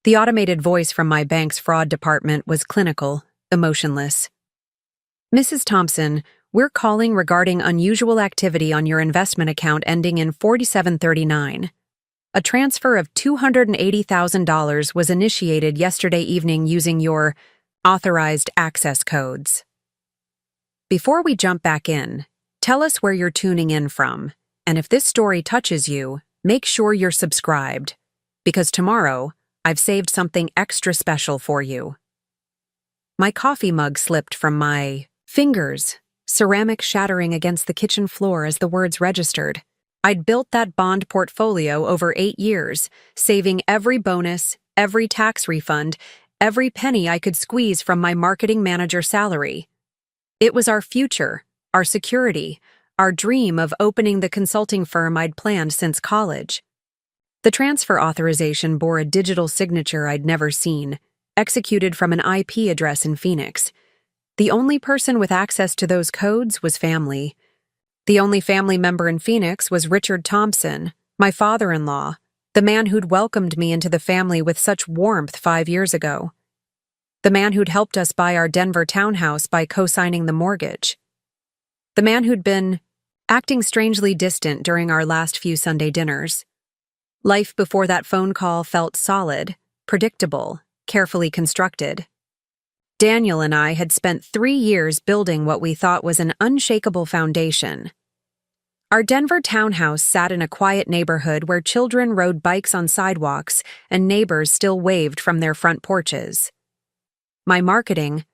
The automated voice from my bank's fraud department was clinical, emotionless. "Mrs. Thompson, we're calling regarding unusual activity on your investment account ending in 4739. A transfer of $280,000 was initiated yesterday evening using your authorized access codes." Before we jump back in, tell us where you're tuning in from, and if this story touches you, make sure you're subscribed, because tomorrow, I've saved something extra special for you. My coffee mug slipped from my fingers, ceramic shattering against the kitchen floor as the words registered. I'd built that bond portfolio over 8 years, saving every bonus, every tax refund, every penny I could squeeze from my marketing manager salary. It was our future, our security, our dream of opening the consulting firm I'd planned since college. The transfer authorization bore a digital signature I'd never seen, executed from an IP address in Phoenix. The only person with access to those codes was family. The only family member in Phoenix was Richard Thompson, my father-in-law, the man who'd welcomed me into the family with such warmth 5 years ago. The man who'd helped us buy our Denver townhouse by co-signing the mortgage. The man who'd been acting strangely distant during our last few Sunday dinners. Life before that phone call felt solid, predictable, carefully constructed. Daniel and I had spent 3 years building what we thought was an unshakable foundation. Our Denver townhouse sat in a quiet neighborhood where children rode bikes on sidewalks and neighbors still waved from their front porches. My marketing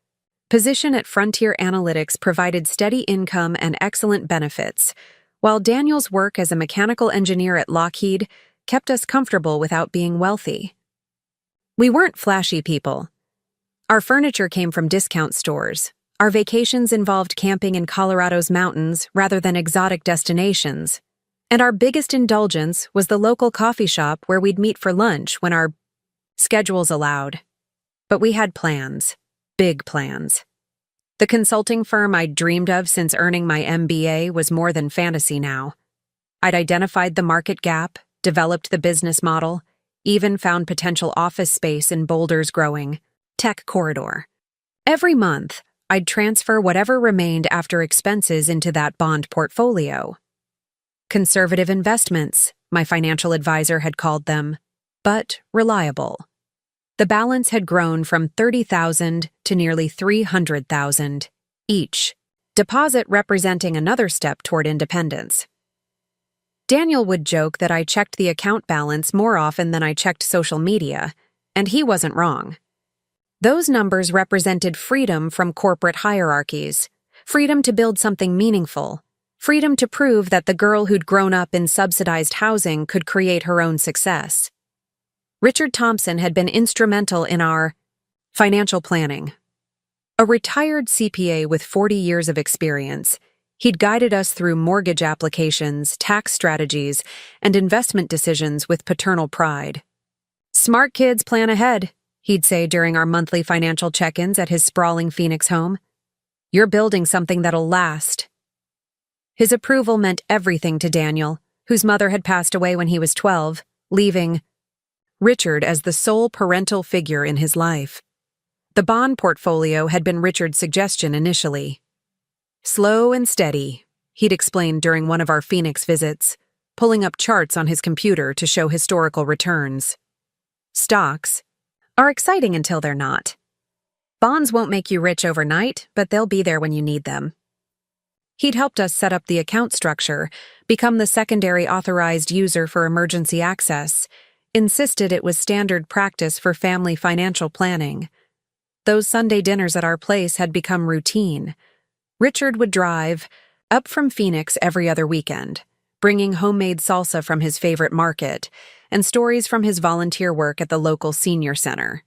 position at Frontier Analytics provided steady income and excellent benefits, while Daniel's work as a mechanical engineer at Lockheed kept us comfortable without being wealthy. We weren't flashy people. Our furniture came from discount stores. Our vacations involved camping in Colorado's mountains rather than exotic destinations. And our biggest indulgence was the local coffee shop where we'd meet for lunch when our schedules allowed. But we had plans, big plans. The consulting firm I'd dreamed of since earning my MBA was more than fantasy now. I'd identified the market gap, developed the business model, even found potential office space in Boulder's growing tech corridor. Every month, I'd transfer whatever remained after expenses into that bond portfolio. Conservative investments, my financial advisor had called them, but reliable. The balance had grown from $30,000 to nearly $300,000 each, deposit representing another step toward independence. Daniel would joke that I checked the account balance more often than I checked social media, and he wasn't wrong. Those numbers represented freedom from corporate hierarchies, freedom to build something meaningful, freedom to prove that the girl who'd grown up in subsidized housing could create her own success. Richard Thompson had been instrumental in our financial planning. A retired CPA with 40 years of experience, he'd guided us through mortgage applications, tax strategies, and investment decisions with paternal pride. "Smart kids plan ahead," he'd say during our monthly financial check-ins at his sprawling Phoenix home. "You're building something that'll last." His approval meant everything to Daniel, whose mother had passed away when he was 12, leaving Richard as the sole parental figure in his life. The bond portfolio had been Richard's suggestion initially. "Slow and steady," he'd explained during one of our Phoenix visits, pulling up charts on his computer to show historical returns. "Stocks are exciting until they're not. Bonds won't make you rich overnight, but they'll be there when you need them." He'd helped us set up the account structure, become the secondary authorized user for emergency access, insisted it was standard practice for family financial planning. Those Sunday dinners at our place had become routine. Richard would drive up from Phoenix every other weekend, bringing homemade salsa from his favorite market and stories from his volunteer work at the local senior center.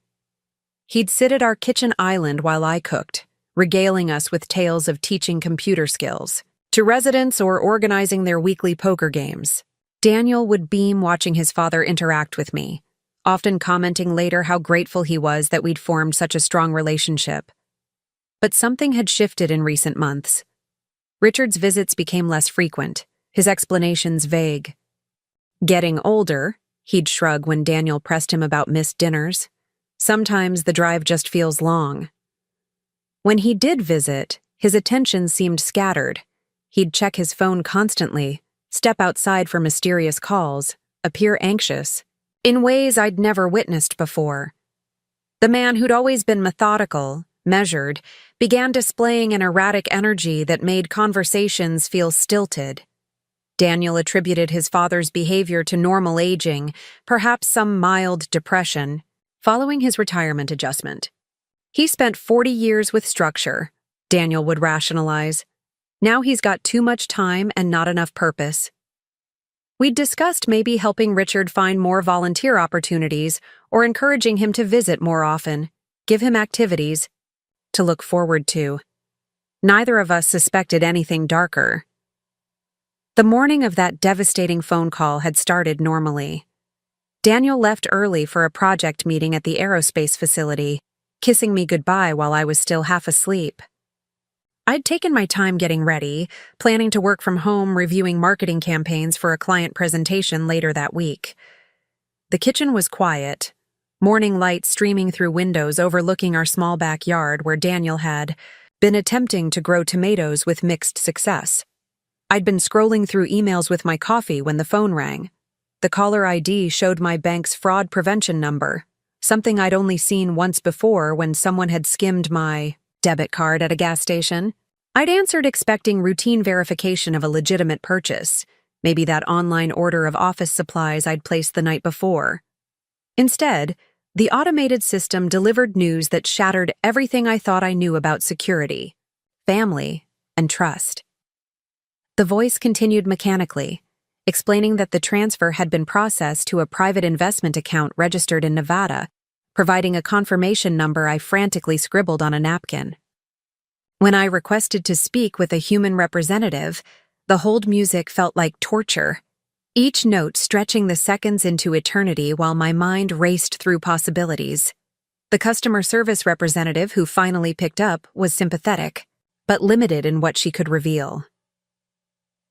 He'd sit at our kitchen island while I cooked, regaling us with tales of teaching computer skills to residents or organizing their weekly poker games. Daniel would beam watching his father interact with me, often commenting later how grateful he was that we'd formed such a strong relationship. But something had shifted in recent months. Richard's visits became less frequent, his explanations vague. "Getting older," he'd shrug when Daniel pressed him about missed dinners. Sometimes the drive just feels long. When he did visit, his attention seemed scattered. He'd check his phone constantly, step outside for mysterious calls, appear anxious, in ways I'd never witnessed before. The man who'd always been methodical, measured, began displaying an erratic energy that made conversations feel stilted. Daniel attributed his father's behavior to normal aging, perhaps some mild depression, following his retirement adjustment. He spent 40 years with structure, Daniel would rationalize. Now he's got too much time and not enough purpose. We'd discussed maybe helping Richard find more volunteer opportunities or encouraging him to visit more often, give him activities to look forward to. Neither of us suspected anything darker. The morning of that devastating phone call had started normally. Daniel left early for a project meeting at the aerospace facility, kissing me goodbye while I was still half asleep. I'd taken my time getting ready, planning to work from home reviewing marketing campaigns for a client presentation later that week. The kitchen was quiet, morning light streaming through windows overlooking our small backyard where Daniel had been attempting to grow tomatoes with mixed success. I'd been scrolling through emails with my coffee when the phone rang. The caller ID showed my bank's fraud prevention number, something I'd only seen once before when someone had skimmed my debit card at a gas station. I'd answered expecting routine verification of a legitimate purchase, maybe that online order of office supplies I'd placed the night before. Instead, the automated system delivered news that shattered everything I thought I knew about security, family, and trust. The voice continued mechanically, explaining that the transfer had been processed to a private investment account registered in Nevada, providing a confirmation number I frantically scribbled on a napkin. When I requested to speak with a human representative, the hold music felt like torture, each note stretching the seconds into eternity while my mind raced through possibilities. The customer service representative who finally picked up was sympathetic, but limited in what she could reveal.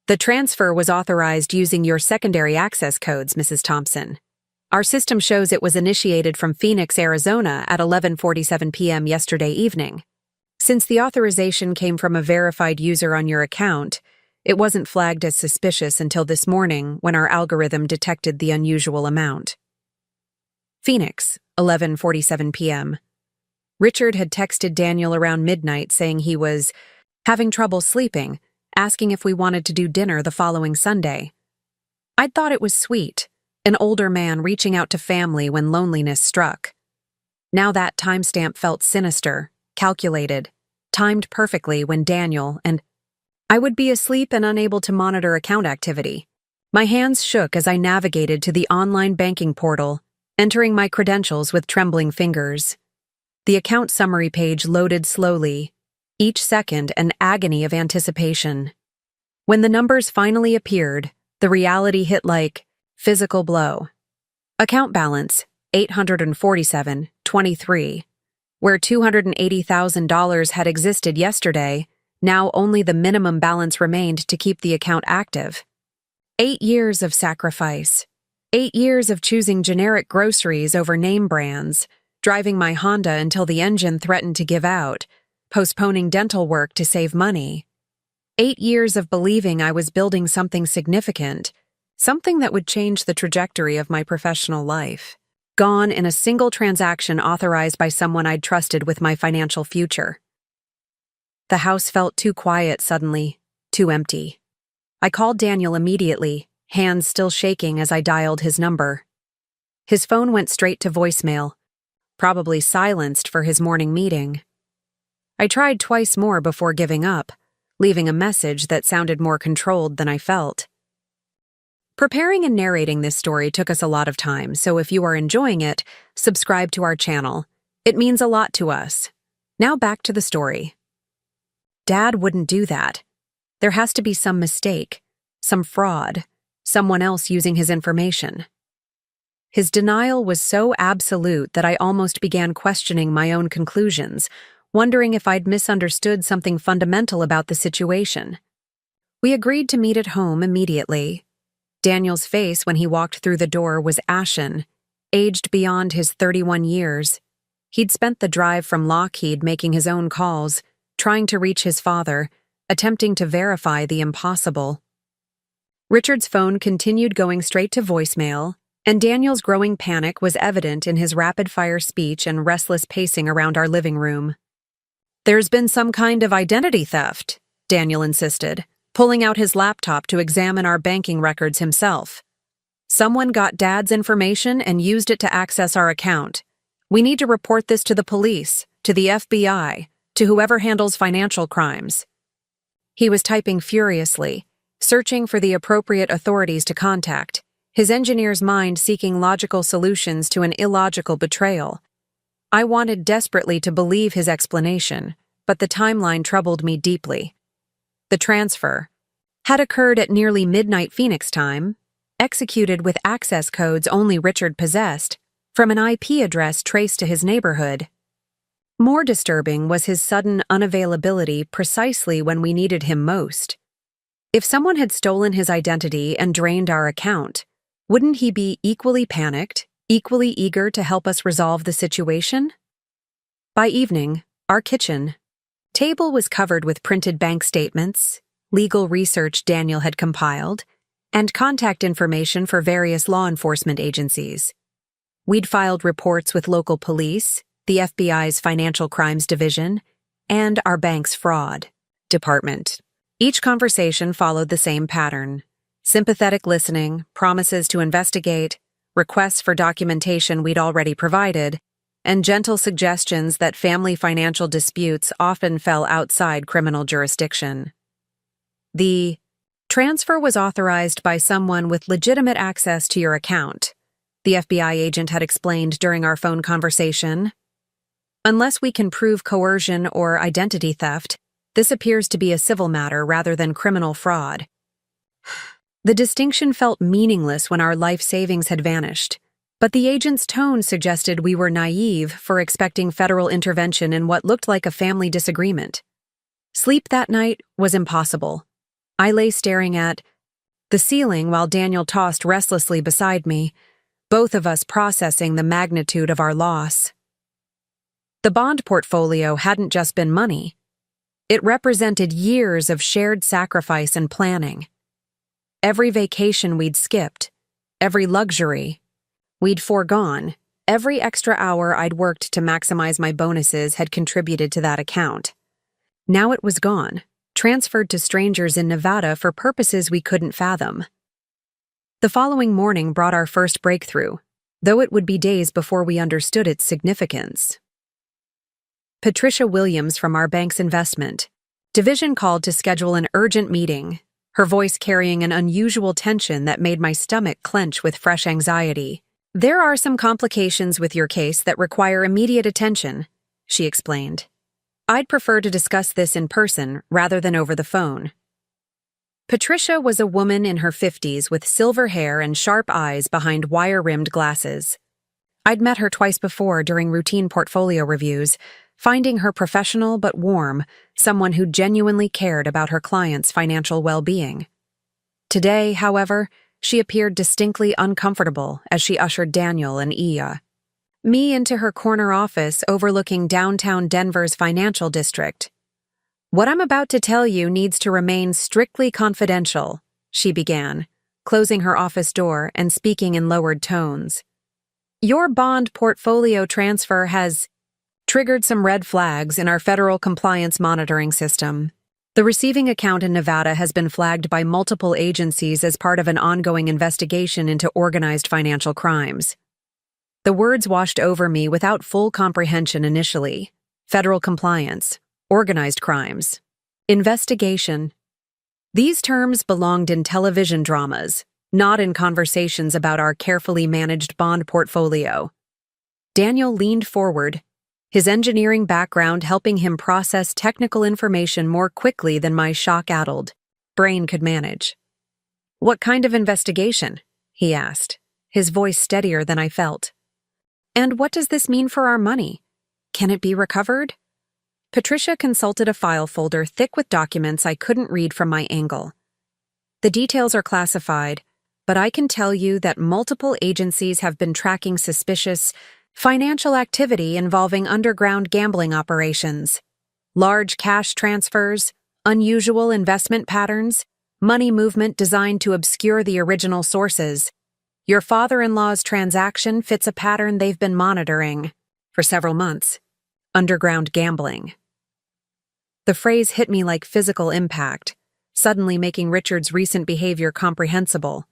The transfer was authorized using your secondary access codes, Mrs. Thompson. Our system shows it was initiated from Phoenix, Arizona at 11:47 p.m. yesterday evening. Since the authorization came from a verified user on your account, it wasn't flagged as suspicious until this morning when our algorithm detected the unusual amount. Phoenix, 11:47 p.m. Richard had texted Daniel around midnight saying he was having trouble sleeping, asking if we wanted to do dinner the following Sunday. I'd thought it was sweet, an older man reaching out to family when loneliness struck. Now that timestamp felt sinister, calculated, timed perfectly when Daniel and I would be asleep and unable to monitor account activity. My hands shook as I navigated to the online banking portal, entering my credentials with trembling fingers. The account summary page loaded slowly, each second an agony of anticipation. When the numbers finally appeared, the reality hit like physical blow. Account balance, $847.23. Where $280,000 had existed yesterday, now only the minimum balance remained to keep the account active. 8 years of sacrifice. 8 years of choosing generic groceries over name brands, driving my Honda until the engine threatened to give out, postponing dental work to save money. 8 years of believing I was building something significant, something that would change the trajectory of my professional life. Gone in a single transaction authorized by someone I'd trusted with my financial future. The house felt too quiet suddenly, too empty. I called Daniel immediately, hands still shaking as I dialed his number. His phone went straight to voicemail, probably silenced for his morning meeting. I tried twice more before giving up, leaving a message that sounded more controlled than I felt. Preparing and narrating this story took us a lot of time, so if you are enjoying it, subscribe to our channel. It means a lot to us. Now back to the story. Dad wouldn't do that. There has to be some mistake, some fraud, someone else using his information. His denial was so absolute that I almost began questioning my own conclusions, wondering if I'd misunderstood something fundamental about the situation. We agreed to meet at home immediately. Daniel's face when he walked through the door was ashen, aged beyond his 31 years. He'd spent the drive from Lockheed making his own calls, trying to reach his father, attempting to verify the impossible. Richard's phone continued going straight to voicemail, and Daniel's growing panic was evident in his rapid-fire speech and restless pacing around our living room. "There's been some kind of identity theft," Daniel insisted, pulling out his laptop to examine our banking records himself. "Someone got Dad's information and used it to access our account. We need to report this to the police, to the FBI, to whoever handles financial crimes." He was typing furiously, searching for the appropriate authorities to contact, his engineer's mind seeking logical solutions to an illogical betrayal. I wanted desperately to believe his explanation, but the timeline troubled me deeply. The transfer had occurred at nearly midnight Phoenix time, executed with access codes only Richard possessed, from an IP address traced to his neighborhood. More disturbing was his sudden unavailability precisely when we needed him most. If someone had stolen his identity and drained our account, wouldn't he be equally panicked, equally eager to help us resolve the situation? By evening, our kitchen table was covered with printed bank statements, legal research Daniel had compiled, and contact information for various law enforcement agencies. We'd filed reports with local police, the FBI's Financial Crimes Division, and our bank's fraud department. Each conversation followed the same pattern: sympathetic listening, promises to investigate, requests for documentation we'd already provided, and gentle suggestions that family financial disputes often fell outside criminal jurisdiction. The transfer was authorized by someone with legitimate access to your account, the FBI agent had explained during our phone conversation. Unless we can prove coercion or identity theft, this appears to be a civil matter rather than criminal fraud. The distinction felt meaningless when our life savings had vanished, but the agent's tone suggested we were naive for expecting federal intervention in what looked like a family disagreement. Sleep that night was impossible. I lay staring at the ceiling while Daniel tossed restlessly beside me, both of us processing the magnitude of our loss. The bond portfolio hadn't just been money. It represented years of shared sacrifice and planning. Every vacation we'd skipped, every luxury we'd foregone, every extra hour I'd worked to maximize my bonuses had contributed to that account. Now it was gone, transferred to strangers in Nevada for purposes we couldn't fathom. The following morning brought our first breakthrough, though it would be days before we understood its significance. Patricia Williams from our bank's investment division called to schedule an urgent meeting, her voice carrying an unusual tension that made my stomach clench with fresh anxiety. "There are some complications with your case that require immediate attention," she explained. "I'd prefer to discuss this in person rather than over the phone." Patricia was a woman in her 50s with silver hair and sharp eyes behind wire-rimmed glasses. I'd met her twice before during routine portfolio reviews, finding her professional but warm, someone who genuinely cared about her clients' financial well-being. Today, however, she appeared distinctly uncomfortable as she ushered Daniel and me into her corner office overlooking downtown Denver's financial district. "What I'm about to tell you needs to remain strictly confidential," she began, closing her office door and speaking in lowered tones. "Your bond portfolio transfer has triggered some red flags in our federal compliance monitoring system. The receiving account in Nevada has been flagged by multiple agencies as part of an ongoing investigation into organized financial crimes." The words washed over me without full comprehension initially. Federal compliance, organized crimes, investigation. These terms belonged in television dramas, not in conversations about our carefully managed bond portfolio. Daniel leaned forward, his engineering background helping him process technical information more quickly than my shock-addled brain could manage. "What kind of investigation?" he asked, his voice steadier than I felt. "And what does this mean for our money? Can it be recovered?" Patricia consulted a file folder thick with documents I couldn't read from my angle. "The details are classified, but I can tell you that multiple agencies have been tracking suspicious Financial activity involving underground gambling operations, large cash transfers, unusual investment patterns, money movement designed to obscure the original sources. Your father-in-law's transaction fits a pattern they've been monitoring for several months. Underground gambling. The phrase hit me like physical impact, suddenly making Richard's recent behavior comprehensible.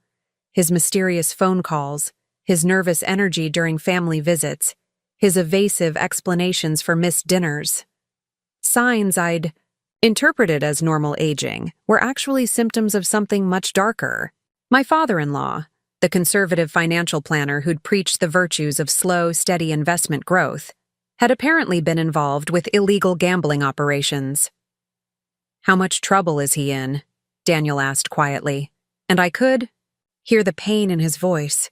His mysterious phone calls, his nervous energy during family visits, his evasive explanations for missed dinners. Signs I'd interpreted as normal aging were actually symptoms of something much darker. My father-in-law, the conservative financial planner who'd preached the virtues of slow, steady investment growth, had apparently been involved with illegal gambling operations. "How much trouble is he in?" Daniel asked quietly, and I could hear the pain in his voice.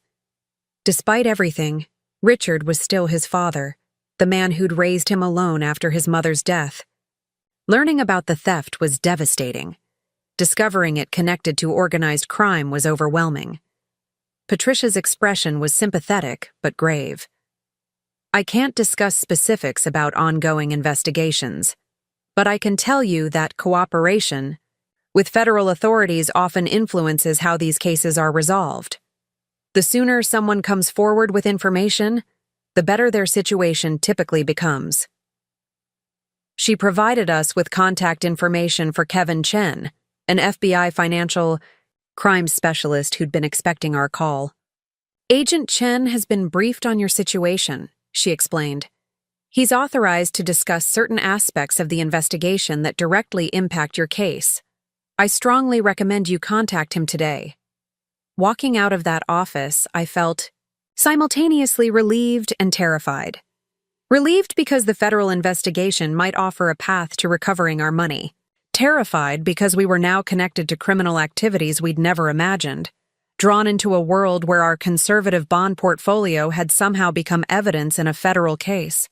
Despite everything, Richard was still his father, the man who'd raised him alone after his mother's death. Learning about the theft was devastating. Discovering it connected to organized crime was overwhelming. Patricia's expression was sympathetic but grave. "I can't discuss specifics about ongoing investigations, but I can tell you that cooperation with federal authorities often influences how these cases are resolved. The sooner someone comes forward with information, the better their situation typically becomes." She provided us with contact information for Kevin Chen, an FBI financial crimes specialist who'd been expecting our call. "Agent Chen has been briefed on your situation," she explained. "He's authorized to discuss certain aspects of the investigation that directly impact your case. I strongly recommend you contact him today." Walking out of that office, I felt simultaneously relieved and terrified. Relieved because the federal investigation might offer a path to recovering our money. Terrified because we were now connected to criminal activities we'd never imagined. Drawn into a world where our conservative bond portfolio had somehow become evidence in a federal case.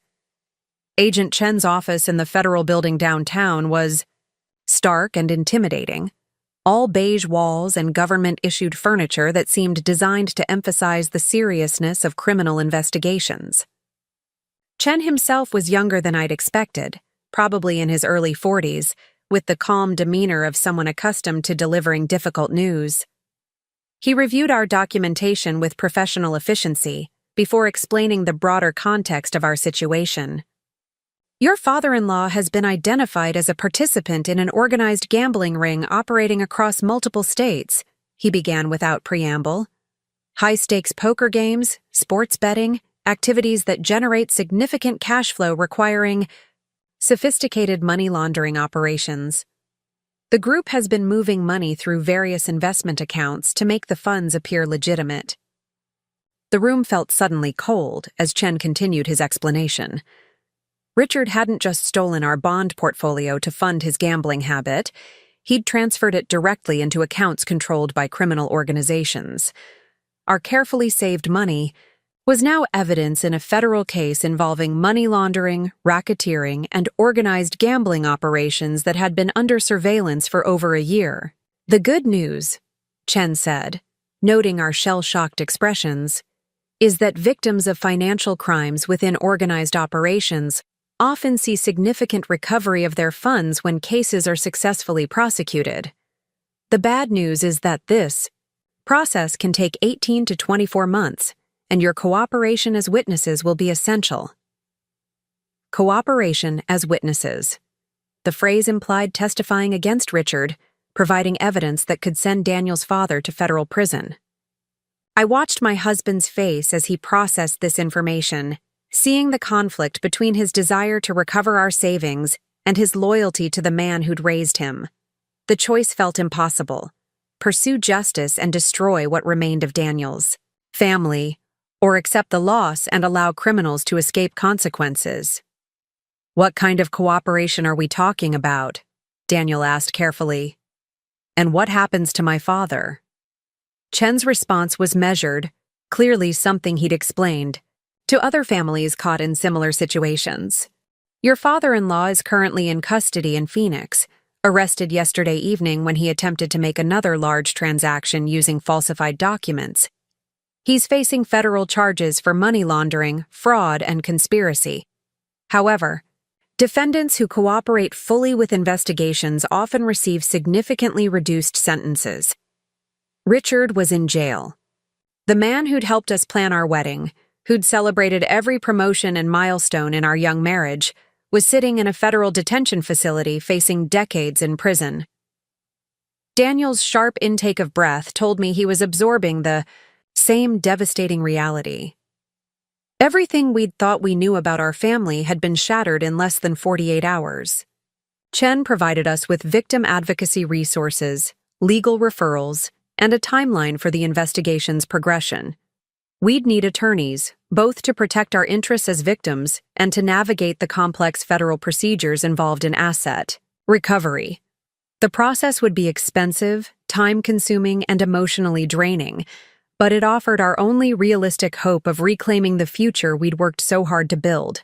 Agent Chen's office in the federal building downtown was stark and intimidating. All beige walls and government-issued furniture that seemed designed to emphasize the seriousness of criminal investigations. Chen himself was younger than I'd expected, probably in his early 40s, with the calm demeanor of someone accustomed to delivering difficult news. He reviewed our documentation with professional efficiency before explaining the broader context of our situation. "Your father-in-law has been identified as a participant in an organized gambling ring operating across multiple states," he began without preamble. "High-stakes poker games, sports betting, activities that generate significant cash flow requiring sophisticated money laundering operations. The group has been moving money through various investment accounts to make the funds appear legitimate." The room felt suddenly cold as Chen continued his explanation. Richard hadn't just stolen our bond portfolio to fund his gambling habit. He'd transferred it directly into accounts controlled by criminal organizations. Our carefully saved money was now evidence in a federal case involving money laundering, racketeering, and organized gambling operations that had been under surveillance for over a year. "The good news," Chen said, noting our shell-shocked expressions, "is that victims of financial crimes within organized operations often see significant recovery of their funds when cases are successfully prosecuted. The bad news is that this process can take 18 to 24 months, and your cooperation as witnesses will be essential." Cooperation as witnesses. The phrase implied testifying against Richard, providing evidence that could send Daniel's father to federal prison. I watched my husband's face as he processed this information, seeing the conflict between his desire to recover our savings and his loyalty to the man who'd raised him. The choice felt impossible: pursue justice and destroy what remained of Daniel's family, or accept the loss and allow criminals to escape consequences. "What kind of cooperation are we talking about?" Daniel asked carefully. "And what happens to my father?" Chen's response was measured, clearly something he'd explained to other families caught in similar situations. "Your father-in-law is currently in custody in Phoenix, arrested yesterday evening when he attempted to make another large transaction using falsified documents. He's facing federal charges for money laundering, fraud, and conspiracy. However, defendants who cooperate fully with investigations often receive significantly reduced sentences. Richard was in jail. The man who'd helped us plan our wedding, who'd celebrated every promotion and milestone in our young marriage, was sitting in a federal detention facility facing decades in prison. Daniel's sharp intake of breath told me he was absorbing the same devastating reality. Everything we'd thought we knew about our family had been shattered in less than 48 hours. Chen provided us with victim advocacy resources, legal referrals, and a timeline for the investigation's progression. We'd need attorneys, both to protect our interests as victims and to navigate the complex federal procedures involved in asset recovery. The process would be expensive, time-consuming, and emotionally draining, but it offered our only realistic hope of reclaiming the future we'd worked so hard to build.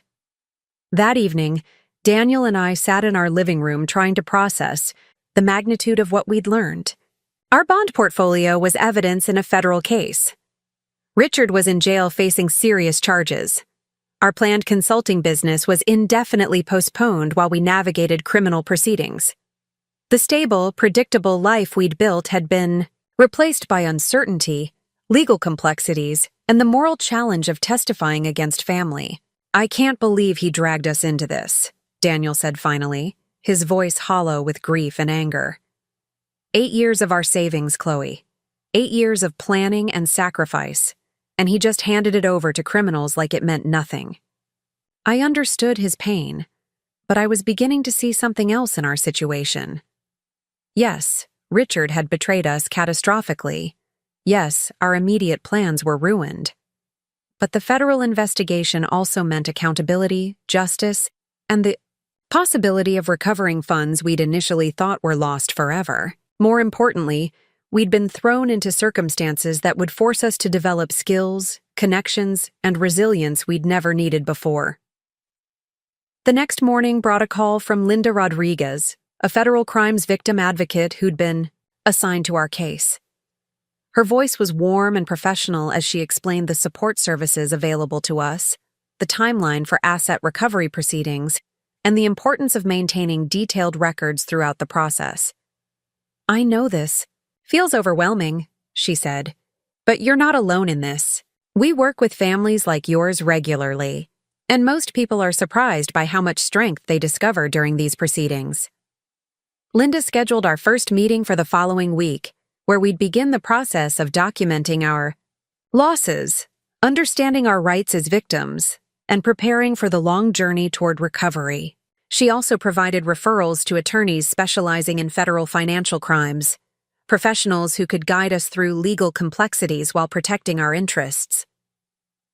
That evening, Daniel and I sat in our living room trying to process the magnitude of what we'd learned. Our bond portfolio was evidence in a federal case. Richard was in jail facing serious charges. Our planned consulting business was indefinitely postponed while we navigated criminal proceedings. The stable, predictable life we'd built had been replaced by uncertainty, legal complexities, and the moral challenge of testifying against family. "I can't believe he dragged us into this," Daniel said finally, his voice hollow with grief and anger. 8 years of our savings, Chloe. 8 years of planning and sacrifice, and he just handed it over to criminals like it meant nothing. I understood his pain, but I was beginning to see something else in our situation. Yes, Richard had betrayed us catastrophically. Yes, our immediate plans were ruined. But the federal investigation also meant accountability, justice, and the possibility of recovering funds we'd initially thought were lost forever. More importantly, we'd been thrown into circumstances that would force us to develop skills, connections, and resilience we'd never needed before. The next morning brought a call from Linda Rodriguez, a federal crimes victim advocate who'd been assigned to our case. Her voice was warm and professional as she explained the support services available to us, the timeline for asset recovery proceedings, and the importance of maintaining detailed records throughout the process. "I know this. Feels overwhelming," she said. "But you're not alone in this. We work with families like yours regularly, and most people are surprised by how much strength they discover during these proceedings." Linda scheduled our first meeting for the following week, where we'd begin the process of documenting our losses, understanding our rights as victims, and preparing for the long journey toward recovery. She also provided referrals to attorneys specializing in federal financial crimes, professionals who could guide us through legal complexities while protecting our interests.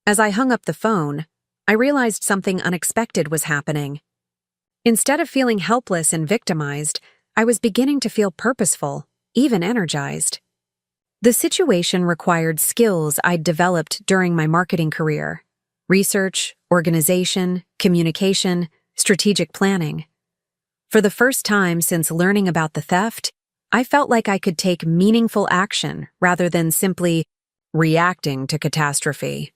As I hung up the phone, I realized something unexpected was happening. Instead of feeling helpless and victimized, I was beginning to feel purposeful, even energized. The situation required skills I'd developed during my marketing career: research, organization, communication, strategic planning. For the first time since learning about the theft, I felt like I could take meaningful action rather than simply reacting to catastrophe.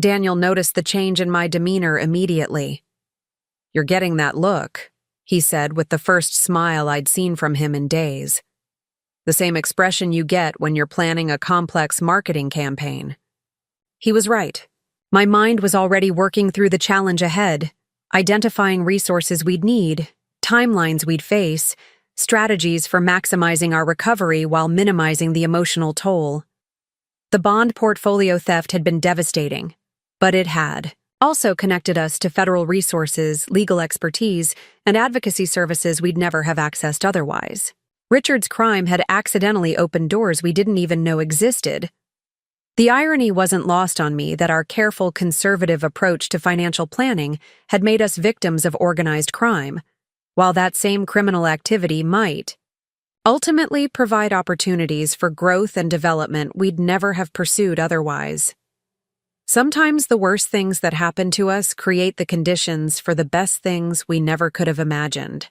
Daniel noticed the change in my demeanor immediately. "You're getting that look," he said with the first smile I'd seen from him in days. "The same expression you get when you're planning a complex marketing campaign." He was right. My mind was already working through the challenge ahead, identifying resources we'd need, timelines we'd face, strategies for maximizing our recovery while minimizing the emotional toll. The bond portfolio theft had been devastating, but it had also connected us to federal resources, legal expertise, and advocacy services we'd never have accessed otherwise. Richard's crime had accidentally opened doors we didn't even know existed. The irony wasn't lost on me that our careful, conservative approach to financial planning had made us victims of organized crime, while that same criminal activity might ultimately provide opportunities for growth and development we'd never have pursued otherwise. Sometimes the worst things that happen to us create the conditions for the best things we never could have imagined.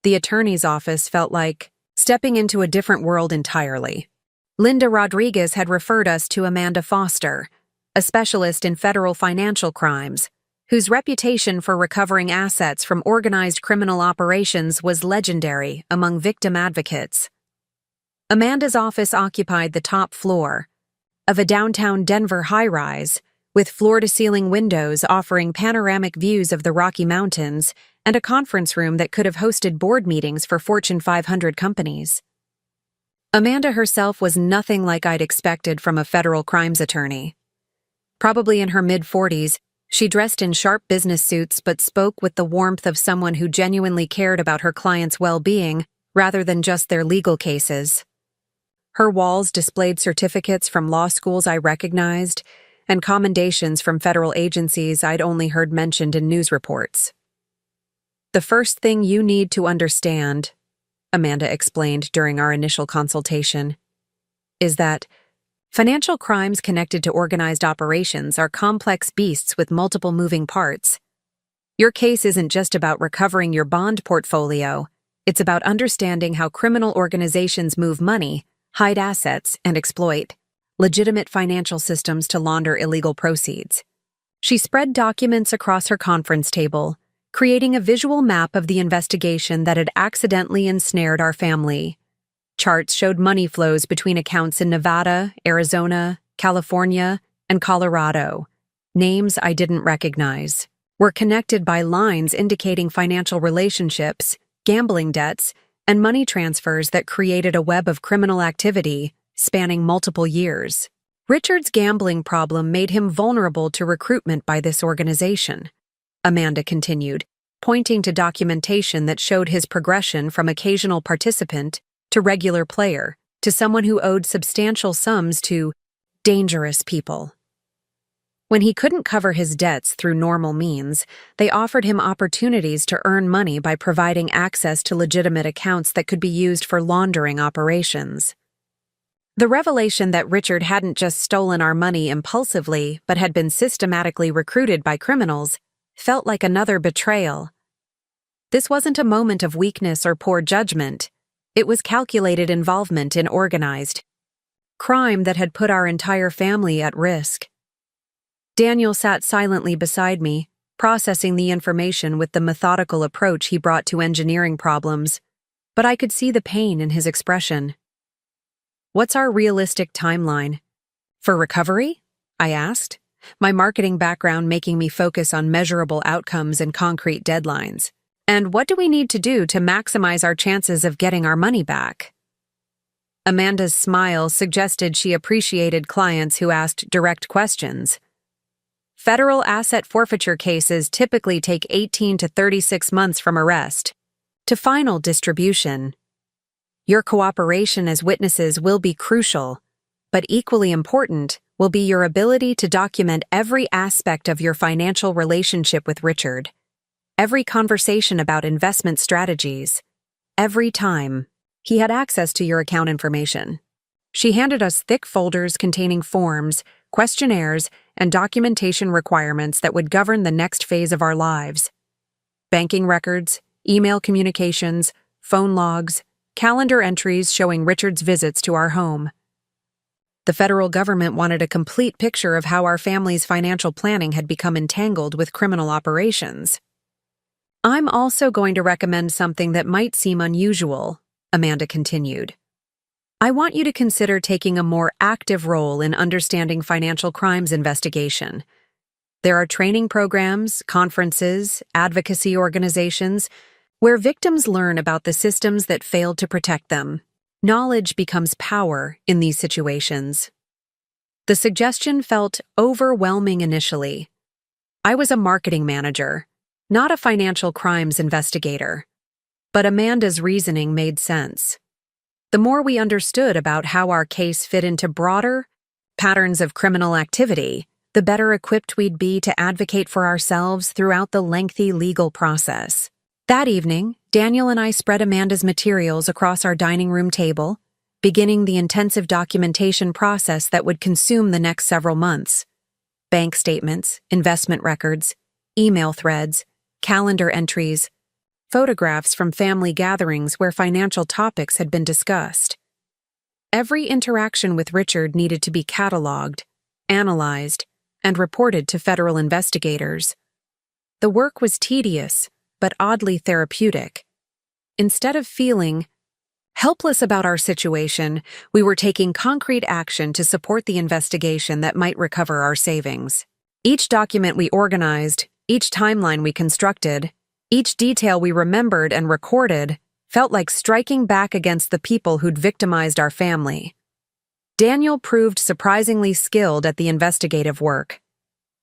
The attorney's office felt like stepping into a different world entirely. Linda Rodriguez had referred us to Amanda Foster, a specialist in federal financial crimes, whose reputation for recovering assets from organized criminal operations was legendary among victim advocates. Amanda's office occupied the top floor of a downtown Denver high-rise, with floor-to-ceiling windows offering panoramic views of the Rocky Mountains and a conference room that could have hosted board meetings for Fortune 500 companies. Amanda herself was nothing like I'd expected from a federal crimes attorney. Probably in her mid-40s, she dressed in sharp business suits but spoke with the warmth of someone who genuinely cared about her clients' well-being rather than just their legal cases. Her walls displayed certificates from law schools I recognized and commendations from federal agencies I'd only heard mentioned in news reports. "The first thing you need to understand," Amanda explained during our initial consultation, "is that financial crimes connected to organized operations are complex beasts with multiple moving parts. Your case isn't just about recovering your bond portfolio, it's about understanding how criminal organizations move money, hide assets, and exploit legitimate financial systems to launder illegal proceeds." She spread documents across her conference table, creating a visual map of the investigation that had accidentally ensnared our family. Charts showed money flows between accounts in Nevada, Arizona, California, and Colorado. Names I didn't recognize were connected by lines indicating financial relationships, gambling debts, and money transfers that created a web of criminal activity spanning multiple years. Richard's gambling problem made him vulnerable to recruitment by this organization, Amanda continued, pointing to documentation that showed his progression from occasional participant to regular player, to someone who owed substantial sums to dangerous people. When he couldn't cover his debts through normal means, they offered him opportunities to earn money by providing access to legitimate accounts that could be used for laundering operations. The revelation that Richard hadn't just stolen our money impulsively but had been systematically recruited by criminals felt like another betrayal. This wasn't a moment of weakness or poor judgment. It was calculated involvement in organized crime that had put our entire family at risk. Daniel sat silently beside me, processing the information with the methodical approach he brought to engineering problems, but I could see the pain in his expression. "What's our realistic timeline for recovery?" I asked, my marketing background making me focus on measurable outcomes and concrete deadlines. "And what do we need to do to maximize our chances of getting our money back?" Amanda's smile suggested she appreciated clients who asked direct questions. "Federal asset forfeiture cases typically take 18 to 36 months from arrest to final distribution. Your cooperation as witnesses will be crucial, but equally important will be your ability to document every aspect of your financial relationship with Richard. Every conversation about investment strategies, every time he had access to your account information." She handed us thick folders containing forms, questionnaires, and documentation requirements that would govern the next phase of our lives. Banking records, email communications, phone logs, calendar entries showing Richard's visits to our home. The federal government wanted a complete picture of how our family's financial planning had become entangled with criminal operations. "I'm also going to recommend something that might seem unusual," Amanda continued. "I want you to consider taking a more active role in understanding financial crimes investigation. There are training programs, conferences, advocacy organizations, where victims learn about the systems that failed to protect them. Knowledge becomes power in these situations." The suggestion felt overwhelming initially. I was a marketing manager, not a financial crimes investigator. But Amanda's reasoning made sense. The more we understood about how our case fit into broader patterns of criminal activity, the better equipped we'd be to advocate for ourselves throughout the lengthy legal process. That evening, Daniel and I spread Amanda's materials across our dining room table, beginning the intensive documentation process that would consume the next several months. Bank statements, investment records, email threads, calendar entries, photographs from family gatherings where financial topics had been discussed. every interaction with Richard needed to be cataloged, analyzed, and reported to federal investigators. The work was tedious, but oddly therapeutic. Instead of feeling helpless about our situation, we were taking concrete action to support the investigation that might recover our savings. Each document we organized, each timeline we constructed, each detail we remembered and recorded felt like striking back against the people who'd victimized our family. Daniel proved surprisingly skilled at the investigative work.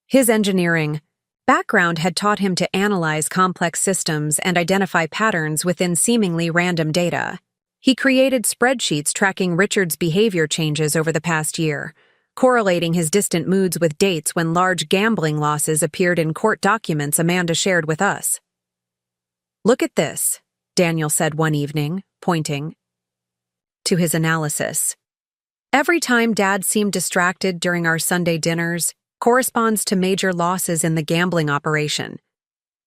His engineering background had taught him to analyze complex systems and identify patterns within seemingly random data. He created spreadsheets tracking Richard's behavior changes over the past year, correlating his distant moods with dates when large gambling losses appeared in court documents Amanda shared with us. "Look at this," Daniel said one evening, pointing to his analysis. "Every time Dad seemed distracted during our Sunday dinners corresponds to major losses in the gambling operation.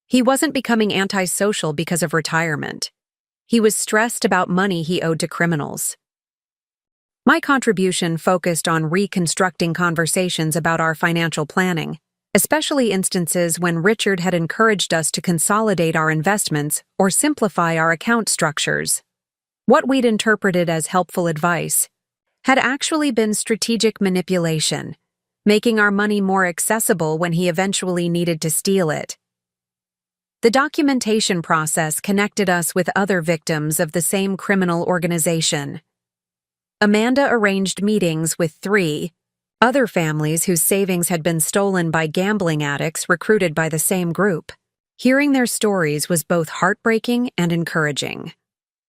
He wasn't becoming antisocial because of retirement. He was stressed about money he owed to criminals." My contribution focused on reconstructing conversations about our financial planning, especially instances when Richard had encouraged us to consolidate our investments or simplify our account structures. What we'd interpreted as helpful advice had actually been strategic manipulation, making our money more accessible when he eventually needed to steal it. The documentation process connected us with other victims of the same criminal organization. Amanda arranged meetings with 3 other families whose savings had been stolen by gambling addicts recruited by the same group. Hearing their stories was both heartbreaking and encouraging.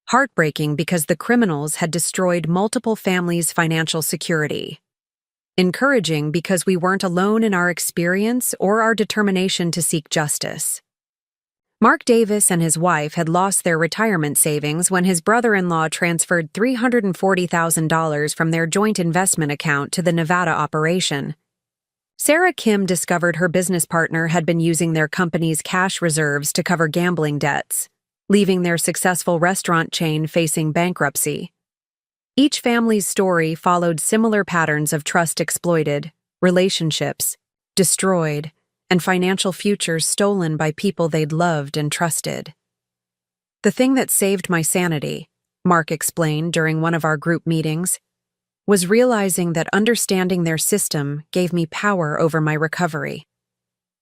Heartbreaking because the criminals had destroyed multiple families' financial security. Encouraging because we weren't alone in our experience or our determination to seek justice. Mark Davis and his wife had lost their retirement savings when his brother-in-law transferred $340,000 from their joint investment account to the Nevada operation. Sarah Kim discovered her business partner had been using their company's cash reserves to cover gambling debts, leaving their successful restaurant chain facing bankruptcy. Each family's story followed similar patterns of trust exploited, relationships destroyed, and financial futures stolen by people they'd loved and trusted. "The thing that saved my sanity," Mark explained during one of our group meetings, "was realizing that understanding their system gave me power over my recovery.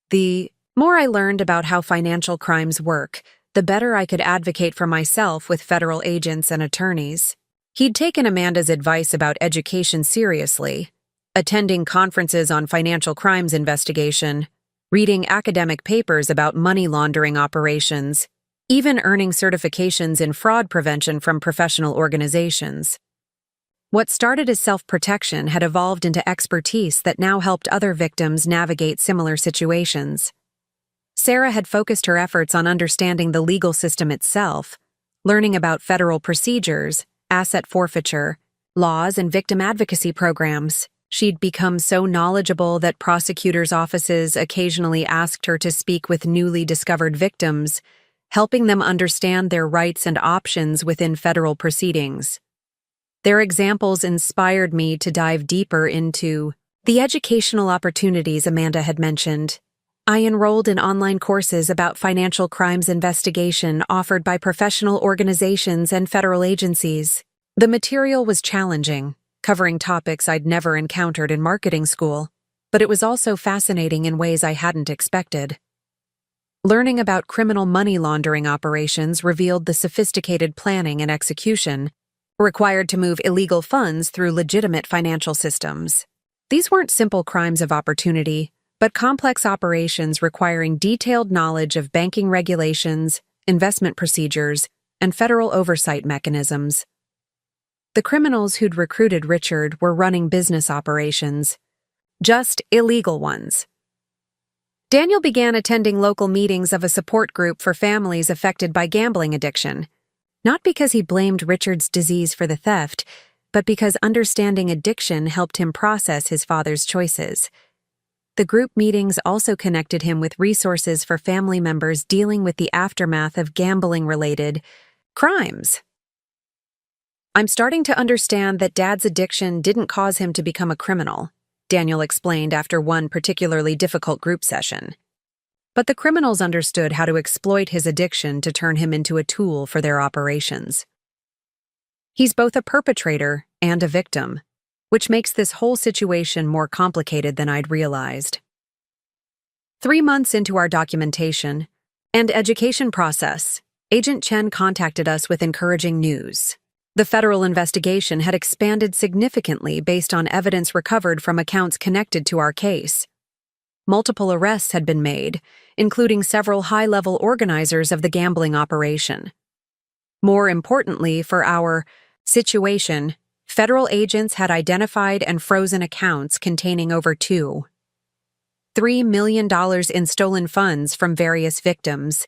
The more I learned about how financial crimes work, the better I could advocate for myself with federal agents and attorneys." He'd taken Amanda's advice about education seriously, attending conferences on financial crimes investigation, reading academic papers about money laundering operations, even earning certifications in fraud prevention from professional organizations. What started as self-protection had evolved into expertise that now helped other victims navigate similar situations. Sarah had focused her efforts on understanding the legal system itself, learning about federal procedures, asset forfeiture, laws, and victim advocacy programs. She'd become so knowledgeable that prosecutors' offices occasionally asked her to speak with newly discovered victims, helping them understand their rights and options within federal proceedings. Their examples inspired me to dive deeper into the educational opportunities Amanda had mentioned. I enrolled in online courses about financial crimes investigation offered by professional organizations and federal agencies. The material was challenging, covering topics I'd never encountered in marketing school, but it was also fascinating in ways I hadn't expected. Learning about criminal money laundering operations revealed the sophisticated planning and execution required to move illegal funds through legitimate financial systems. These weren't simple crimes of opportunity, but complex operations requiring detailed knowledge of banking regulations, investment procedures, and federal oversight mechanisms. The criminals who'd recruited Richard were running business operations, just illegal ones. Daniel began attending local meetings of a support group for families affected by gambling addiction, not because he blamed Richard's disease for the theft, but because understanding addiction helped him process his father's choices. The group meetings also connected him with resources for family members dealing with the aftermath of gambling-related crimes. "I'm starting to understand that Dad's addiction didn't cause him to become a criminal," Daniel explained after one particularly difficult group session. "But the criminals understood how to exploit his addiction to turn him into a tool for their operations. He's both a perpetrator and a victim, which makes this whole situation more complicated than I'd realized." 3 months into our documentation and education process, Agent Chen contacted us with encouraging news. The federal investigation had expanded significantly based on evidence recovered from accounts connected to our case. Multiple arrests had been made, including several high-level organizers of the gambling operation. More importantly for our situation, federal agents had identified and frozen accounts containing over $2.3 million in stolen funds from various victims.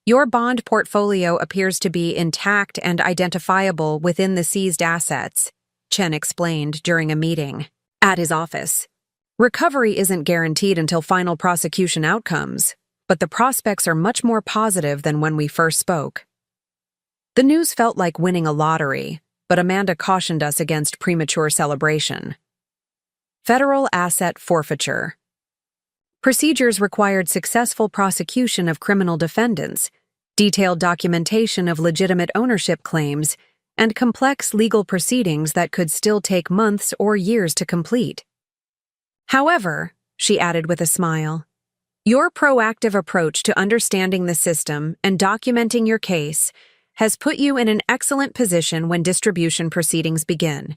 "Your bond portfolio appears to be intact and identifiable within the seized assets," Chen explained during a meeting at his office. "Recovery isn't guaranteed until final prosecution outcomes, but the prospects are much more positive than when we first spoke." The news felt like winning a lottery, but Amanda cautioned us against premature celebration. Federal asset forfeiture. Procedures required successful prosecution of criminal defendants, detailed documentation of legitimate ownership claims, and complex legal proceedings that could still take months or years to complete. "However," she added with a smile, "your proactive approach to understanding the system and documenting your case has put you in an excellent position when distribution proceedings begin.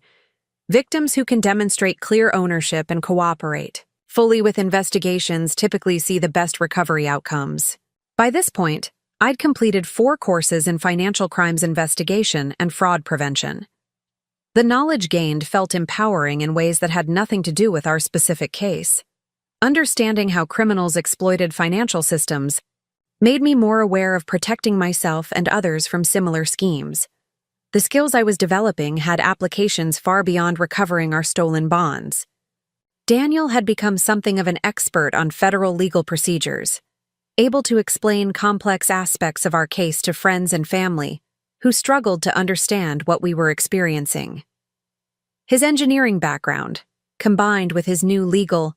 Victims who can demonstrate clear ownership and cooperate fully with investigations typically see the best recovery outcomes." By this point, I'd completed 4 courses in financial crimes investigation and fraud prevention. The knowledge gained felt empowering in ways that had nothing to do with our specific case. Understanding how criminals exploited financial systems made me more aware of protecting myself and others from similar schemes. The skills I was developing had applications far beyond recovering our stolen bonds. Daniel had become something of an expert on federal legal procedures, able to explain complex aspects of our case to friends and family who struggled to understand what we were experiencing. His engineering background, combined with his new legal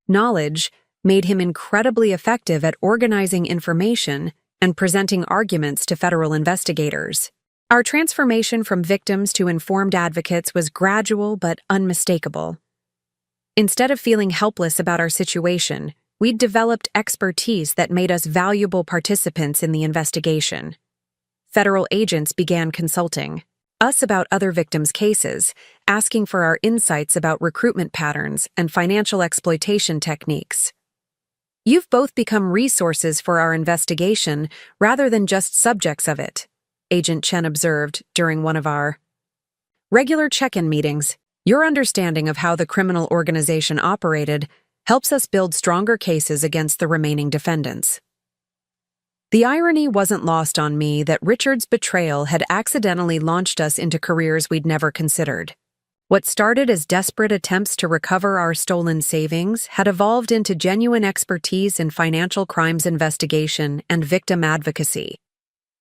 knowledge, made him incredibly effective at organizing information and presenting arguments to federal investigators. Our transformation from victims to informed advocates was gradual but unmistakable. Instead of feeling helpless about our situation, we'd developed expertise that made us valuable participants in the investigation. Federal agents began consulting us about other victims' cases, asking for our insights about recruitment patterns and financial exploitation techniques. "You've both become resources for our investigation rather than just subjects of it," Agent Chen observed during one of our regular check-in meetings. "Your understanding of how the criminal organization operated helps us build stronger cases against the remaining defendants." The irony wasn't lost on me that Richard's betrayal had accidentally launched us into careers we'd never considered. What started as desperate attempts to recover our stolen savings had evolved into genuine expertise in financial crimes investigation and victim advocacy.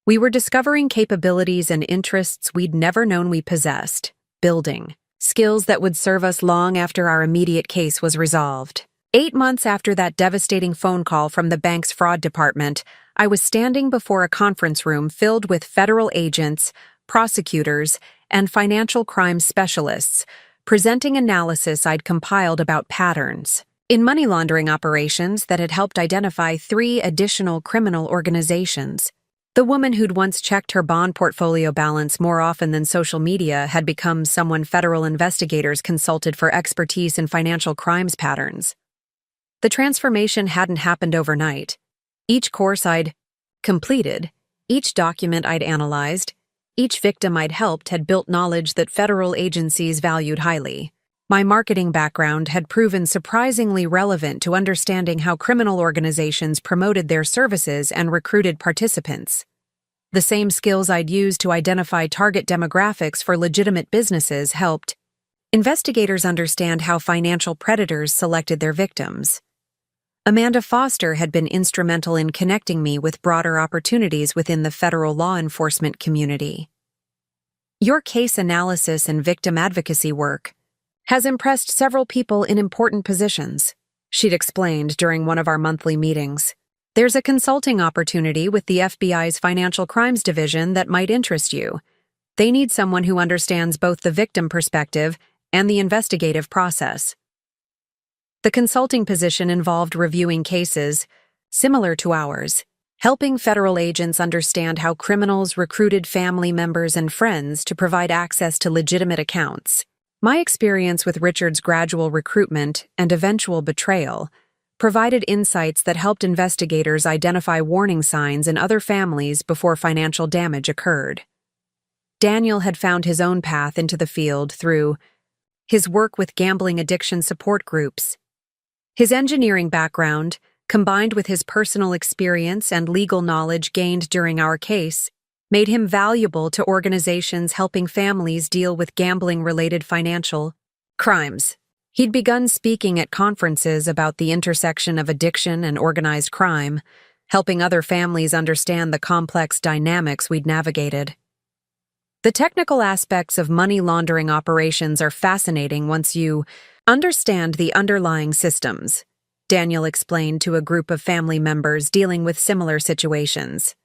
We were discovering capabilities and interests we'd never known we possessed, building skills that would serve us long after our immediate case was resolved. 8 months after that devastating phone call from the bank's fraud department, I was standing before a conference room filled with federal agents, prosecutors, and financial crimes specialists, presenting analysis I'd compiled about patterns in money laundering operations that had helped identify 3 additional criminal organizations. The woman who'd once checked her bond portfolio balance more often than social media had become someone federal investigators consulted for expertise in financial crimes patterns. The transformation hadn't happened overnight. Each course I'd completed, each document I'd analyzed, each victim I'd helped had built knowledge that federal agencies valued highly. My marketing background had proven surprisingly relevant to understanding how criminal organizations promoted their services and recruited participants. The same skills I'd used to identify target demographics for legitimate businesses helped investigators understand how financial predators selected their victims. Amanda Foster had been instrumental in connecting me with broader opportunities within the federal law enforcement community. Your case analysis and victim advocacy work has impressed several people in important positions, she'd explained during one of our monthly meetings. There's a consulting opportunity with the FBI's Financial Crimes Division that might interest you. They need someone who understands both the victim perspective and the investigative process. The consulting position involved reviewing cases similar to ours, helping federal agents understand how criminals recruited family members and friends to provide access to legitimate accounts. My experience with Richard's gradual recruitment and eventual betrayal provided insights that helped investigators identify warning signs in other families before financial damage occurred. Daniel had found his own path into the field through his work with gambling addiction support groups. His engineering background, combined with his personal experience and legal knowledge gained during our case, made him valuable to organizations helping families deal with gambling-related financial crimes. He'd begun speaking at conferences about the intersection of addiction and organized crime, helping other families understand the complex dynamics we'd navigated. The technical aspects of money laundering operations are fascinating once you understand the underlying systems, Daniel explained to a group of family members dealing with similar situations.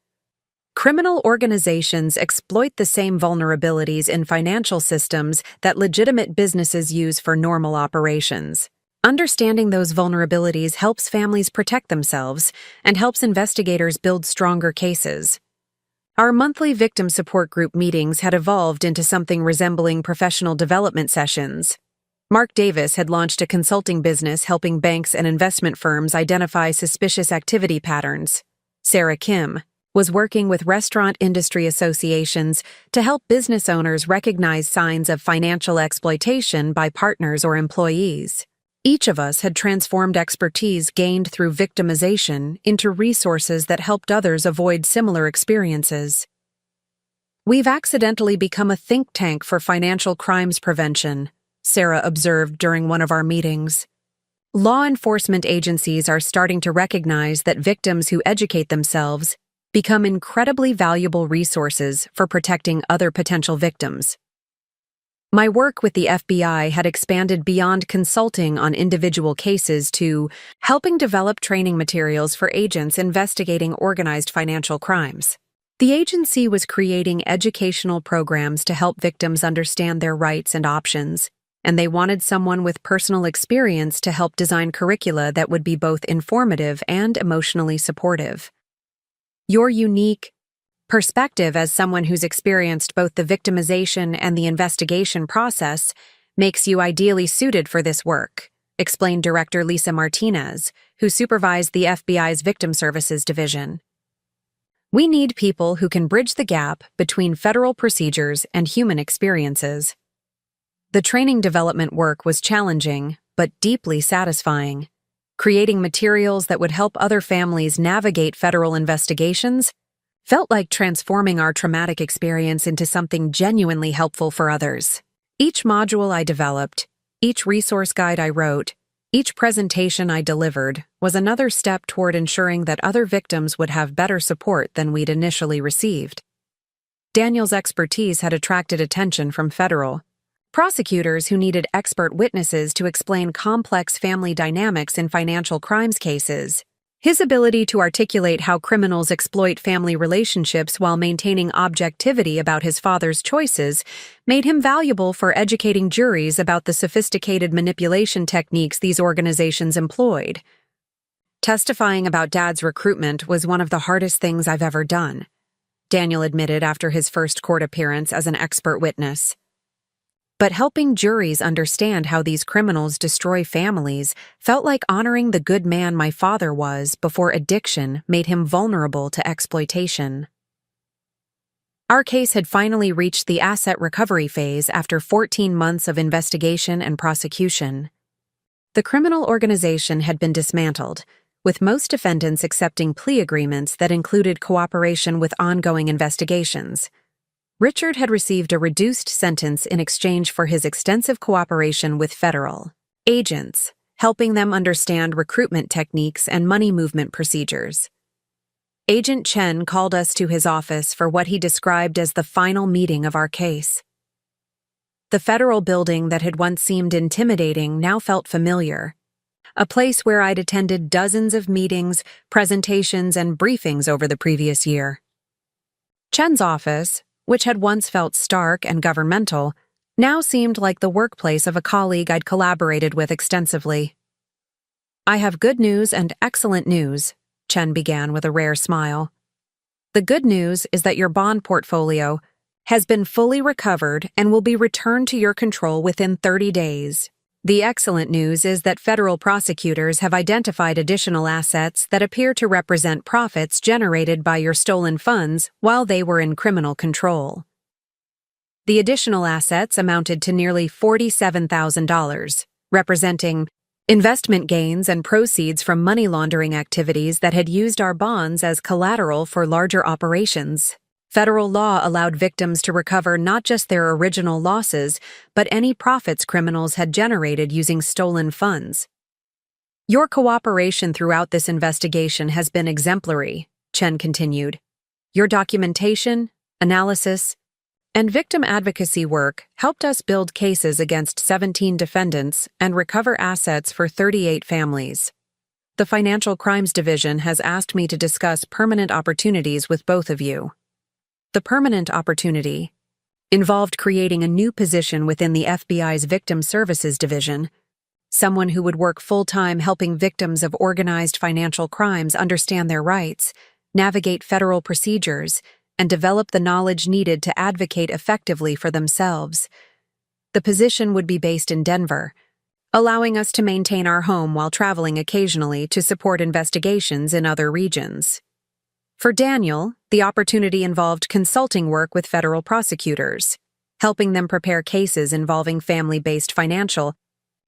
Criminal organizations exploit the same vulnerabilities in financial systems that legitimate businesses use for normal operations. Understanding those vulnerabilities helps families protect themselves and helps investigators build stronger cases. Our monthly victim support group meetings had evolved into something resembling professional development sessions. Mark Davis had launched a consulting business helping banks and investment firms identify suspicious activity patterns. Sarah Kim was working with restaurant industry associations to help business owners recognize signs of financial exploitation by partners or employees. Each of us had transformed expertise gained through victimization into resources that helped others avoid similar experiences. We've accidentally become a think tank for financial crimes prevention, Sarah observed during one of our meetings. Law enforcement agencies are starting to recognize that victims who educate themselves become incredibly valuable resources for protecting other potential victims. My work with the FBI had expanded beyond consulting on individual cases to helping develop training materials for agents investigating organized financial crimes. The agency was creating educational programs to help victims understand their rights and options, and they wanted someone with personal experience to help design curricula that would be both informative and emotionally supportive. Your unique perspective as someone who's experienced both the victimization and the investigation process makes you ideally suited for this work, explained Director Lisa Martinez, who supervised the FBI's Victim Services Division. We need people who can bridge the gap between federal procedures and human experiences. The training development work was challenging, but deeply satisfying. Creating materials that would help other families navigate federal investigations felt like transforming our traumatic experience into something genuinely helpful for others. Each module I developed, each resource guide I wrote, each presentation I delivered was another step toward ensuring that other victims would have better support than we'd initially received. Daniel's expertise had attracted attention from federal prosecutors who needed expert witnesses to explain complex family dynamics in financial crimes cases. His ability to articulate how criminals exploit family relationships while maintaining objectivity about his father's choices made him valuable for educating juries about the sophisticated manipulation techniques these organizations employed. Testifying about Dad's recruitment was one of the hardest things I've ever done, Daniel admitted after his first court appearance as an expert witness. But helping juries understand how these criminals destroy families felt like honoring the good man my father was before addiction made him vulnerable to exploitation. Our case had finally reached the asset recovery phase after 14 months of investigation and prosecution. The criminal organization had been dismantled, with most defendants accepting plea agreements that included cooperation with ongoing investigations. Richard had received a reduced sentence in exchange for his extensive cooperation with federal agents, helping them understand recruitment techniques and money movement procedures. Agent Chen called us to his office for what he described as the final meeting of our case. The federal building that had once seemed intimidating now felt familiar. A place where I'd attended dozens of meetings, presentations, and briefings over the previous year. Chen's office, which had once felt stark and governmental, now seemed like the workplace of a colleague I'd collaborated with extensively. "I have good news and excellent news," Chen began with a rare smile. "The good news is that your bond portfolio has been fully recovered and will be returned to your control within 30 days. The excellent news is that federal prosecutors have identified additional assets that appear to represent profits generated by your stolen funds while they were in criminal control. The additional assets amounted to nearly $47,000, representing investment gains and proceeds from money laundering activities that had used our bonds as collateral for larger operations. Federal law allowed victims to recover not just their original losses, but any profits criminals had generated using stolen funds. Your cooperation throughout this investigation has been exemplary," Chen continued. "Your documentation, analysis, and victim advocacy work helped us build cases against 17 defendants and recover assets for 38 families. The Financial Crimes Division has asked me to discuss permanent opportunities with both of you." The permanent opportunity involved creating a new position within the FBI's Victim Services Division, someone who would work full-time helping victims of organized financial crimes understand their rights, navigate federal procedures, and develop the knowledge needed to advocate effectively for themselves. The position would be based in Denver, allowing us to maintain our home while traveling occasionally to support investigations in other regions. For Daniel, the opportunity involved consulting work with federal prosecutors, helping them prepare cases involving family-based financial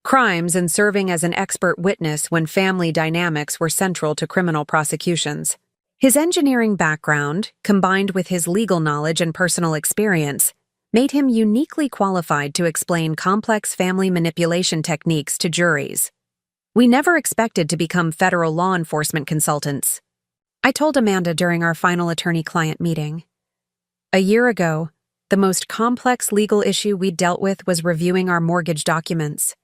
crimes and serving as an expert witness when family dynamics were central to criminal prosecutions. His engineering background, combined with his legal knowledge and personal experience, made him uniquely qualified to explain complex family manipulation techniques to juries. We never expected to become federal law enforcement consultants, I told Amanda during our final attorney-client meeting. A year ago, the most complex legal issue we dealt with was reviewing our mortgage documents.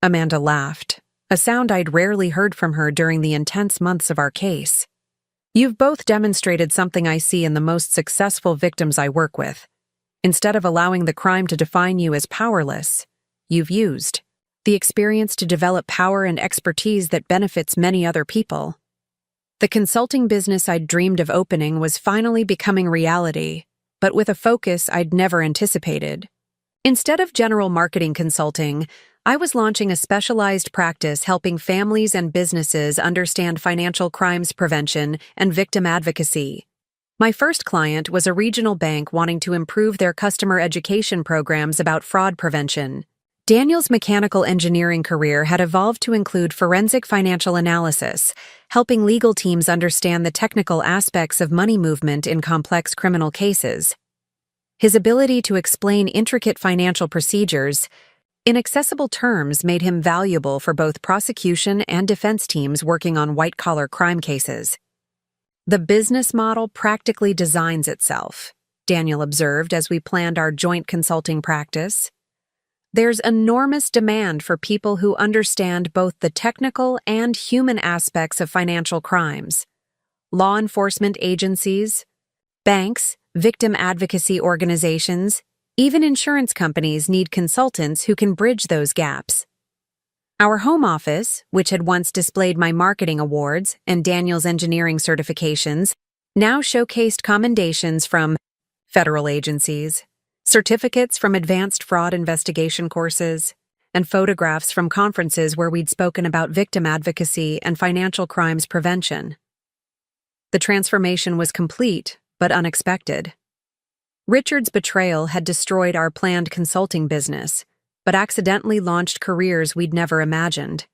Amanda laughed, a sound I'd rarely heard from her during the intense months of our case. "You've both demonstrated something I see in the most successful victims I work with. Instead of allowing the crime to define you as powerless, you've used the experience to develop power and expertise that benefits many other people." The consulting business I'd dreamed of opening was finally becoming reality, but with a focus I'd never anticipated. Instead of general marketing consulting, I was launching a specialized practice helping families and businesses understand financial crimes prevention and victim advocacy. My first client was a regional bank wanting to improve their customer education programs about fraud prevention. Daniel's mechanical engineering career had evolved to include forensic financial analysis, helping legal teams understand the technical aspects of money movement in complex criminal cases. His ability to explain intricate financial procedures in accessible terms made him valuable for both prosecution and defense teams working on white-collar crime cases. "The business model practically designs itself," Daniel observed as we planned our joint consulting practice. "There's enormous demand for people who understand both the technical and human aspects of financial crimes. Law enforcement agencies, banks, victim advocacy organizations, even insurance companies need consultants who can bridge those gaps." Our home office, which had once displayed my marketing awards and Daniel's engineering certifications, now showcased commendations from federal agencies, certificates from advanced fraud investigation courses, and photographs from conferences where we'd spoken about victim advocacy and financial crimes prevention. The transformation was complete, but unexpected. Richard's betrayal had destroyed our planned consulting business, but accidentally launched careers we'd never imagined.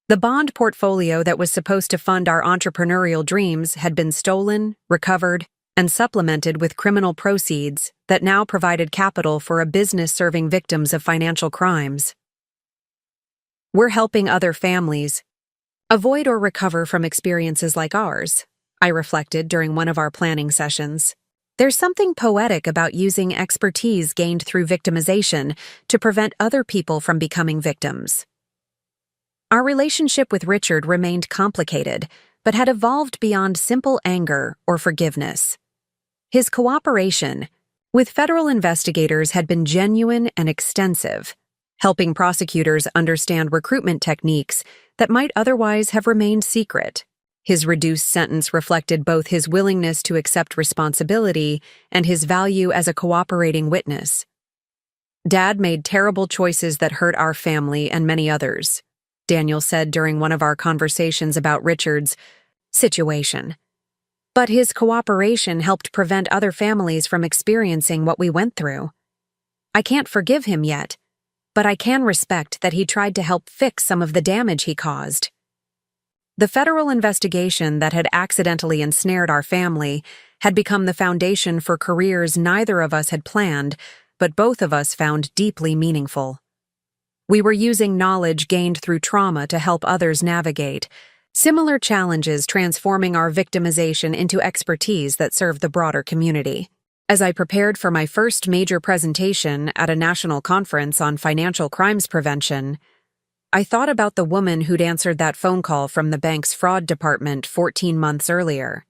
The bond portfolio that was supposed to fund our entrepreneurial dreams had been stolen, recovered, and supplemented with criminal proceeds that now provided capital for a business serving victims of financial crimes. "We're helping other families avoid or recover from experiences like ours," I reflected during one of our planning sessions. There's something poetic about using expertise gained through victimization to prevent other people from becoming victims. Our relationship with Richard remained complicated, but had evolved beyond simple anger or forgiveness. His cooperation with federal investigators had been genuine and extensive, helping prosecutors understand recruitment techniques that might otherwise have remained secret. His reduced sentence reflected both his willingness to accept responsibility and his value as a cooperating witness. "Dad made terrible choices that hurt our family and many others," Daniel said during one of our conversations about Richard's situation. "But his cooperation helped prevent other families from experiencing what we went through. I can't forgive him yet, but I can respect that he tried to help fix some of the damage he caused." The federal investigation that had accidentally ensnared our family had become the foundation for careers neither of us had planned, but both of us found deeply meaningful. We were using knowledge gained through trauma to help others navigate similar challenges, transforming our victimization into expertise that served the broader community. As I prepared for my first major presentation at a national conference on financial crimes prevention, I thought about the woman who'd answered that phone call from the bank's fraud department 14 months earlier.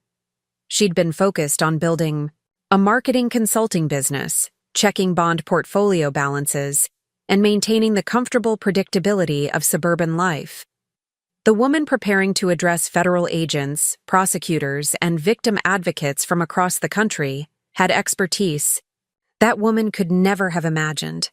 She'd been focused on building a marketing consulting business, checking bond portfolio balances, and maintaining the comfortable predictability of suburban life. The woman preparing to address federal agents, prosecutors, and victim advocates from across the country had expertise that woman could never have imagined.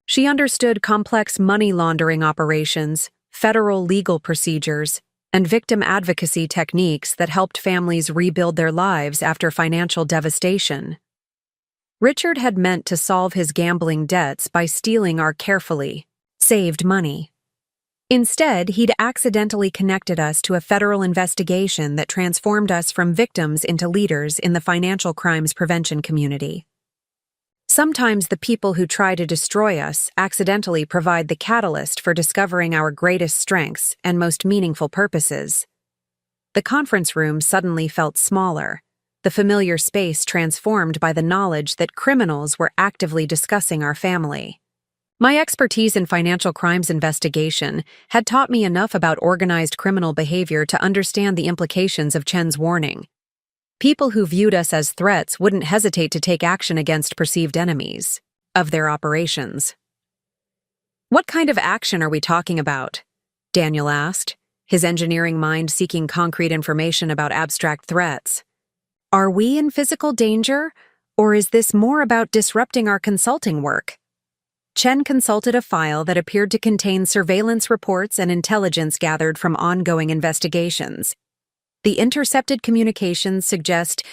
She understood complex money laundering operations, federal legal procedures, and victim advocacy techniques that helped families rebuild their lives after financial devastation. Richard had meant to solve his gambling debts by stealing our carefully saved money. Instead, he'd accidentally connected us to a federal investigation that transformed us from victims into leaders in the financial crimes prevention community. Sometimes the people who try to destroy us accidentally provide the catalyst for discovering our greatest strengths and most meaningful purposes. The conference room suddenly felt smaller, the familiar space transformed by the knowledge that criminals were actively discussing our family. My expertise in financial crimes investigation had taught me enough about organized criminal behavior to understand the implications of Chen's warning. People who viewed us as threats wouldn't hesitate to take action against perceived enemies of their operations. "What kind of action are we talking about?" Daniel asked, his engineering mind seeking concrete information about abstract threats. "Are we in physical danger, or is this more about disrupting our consulting work?" Chen consulted a file that appeared to contain surveillance reports and intelligence gathered from ongoing investigations. The intercepted communications suggest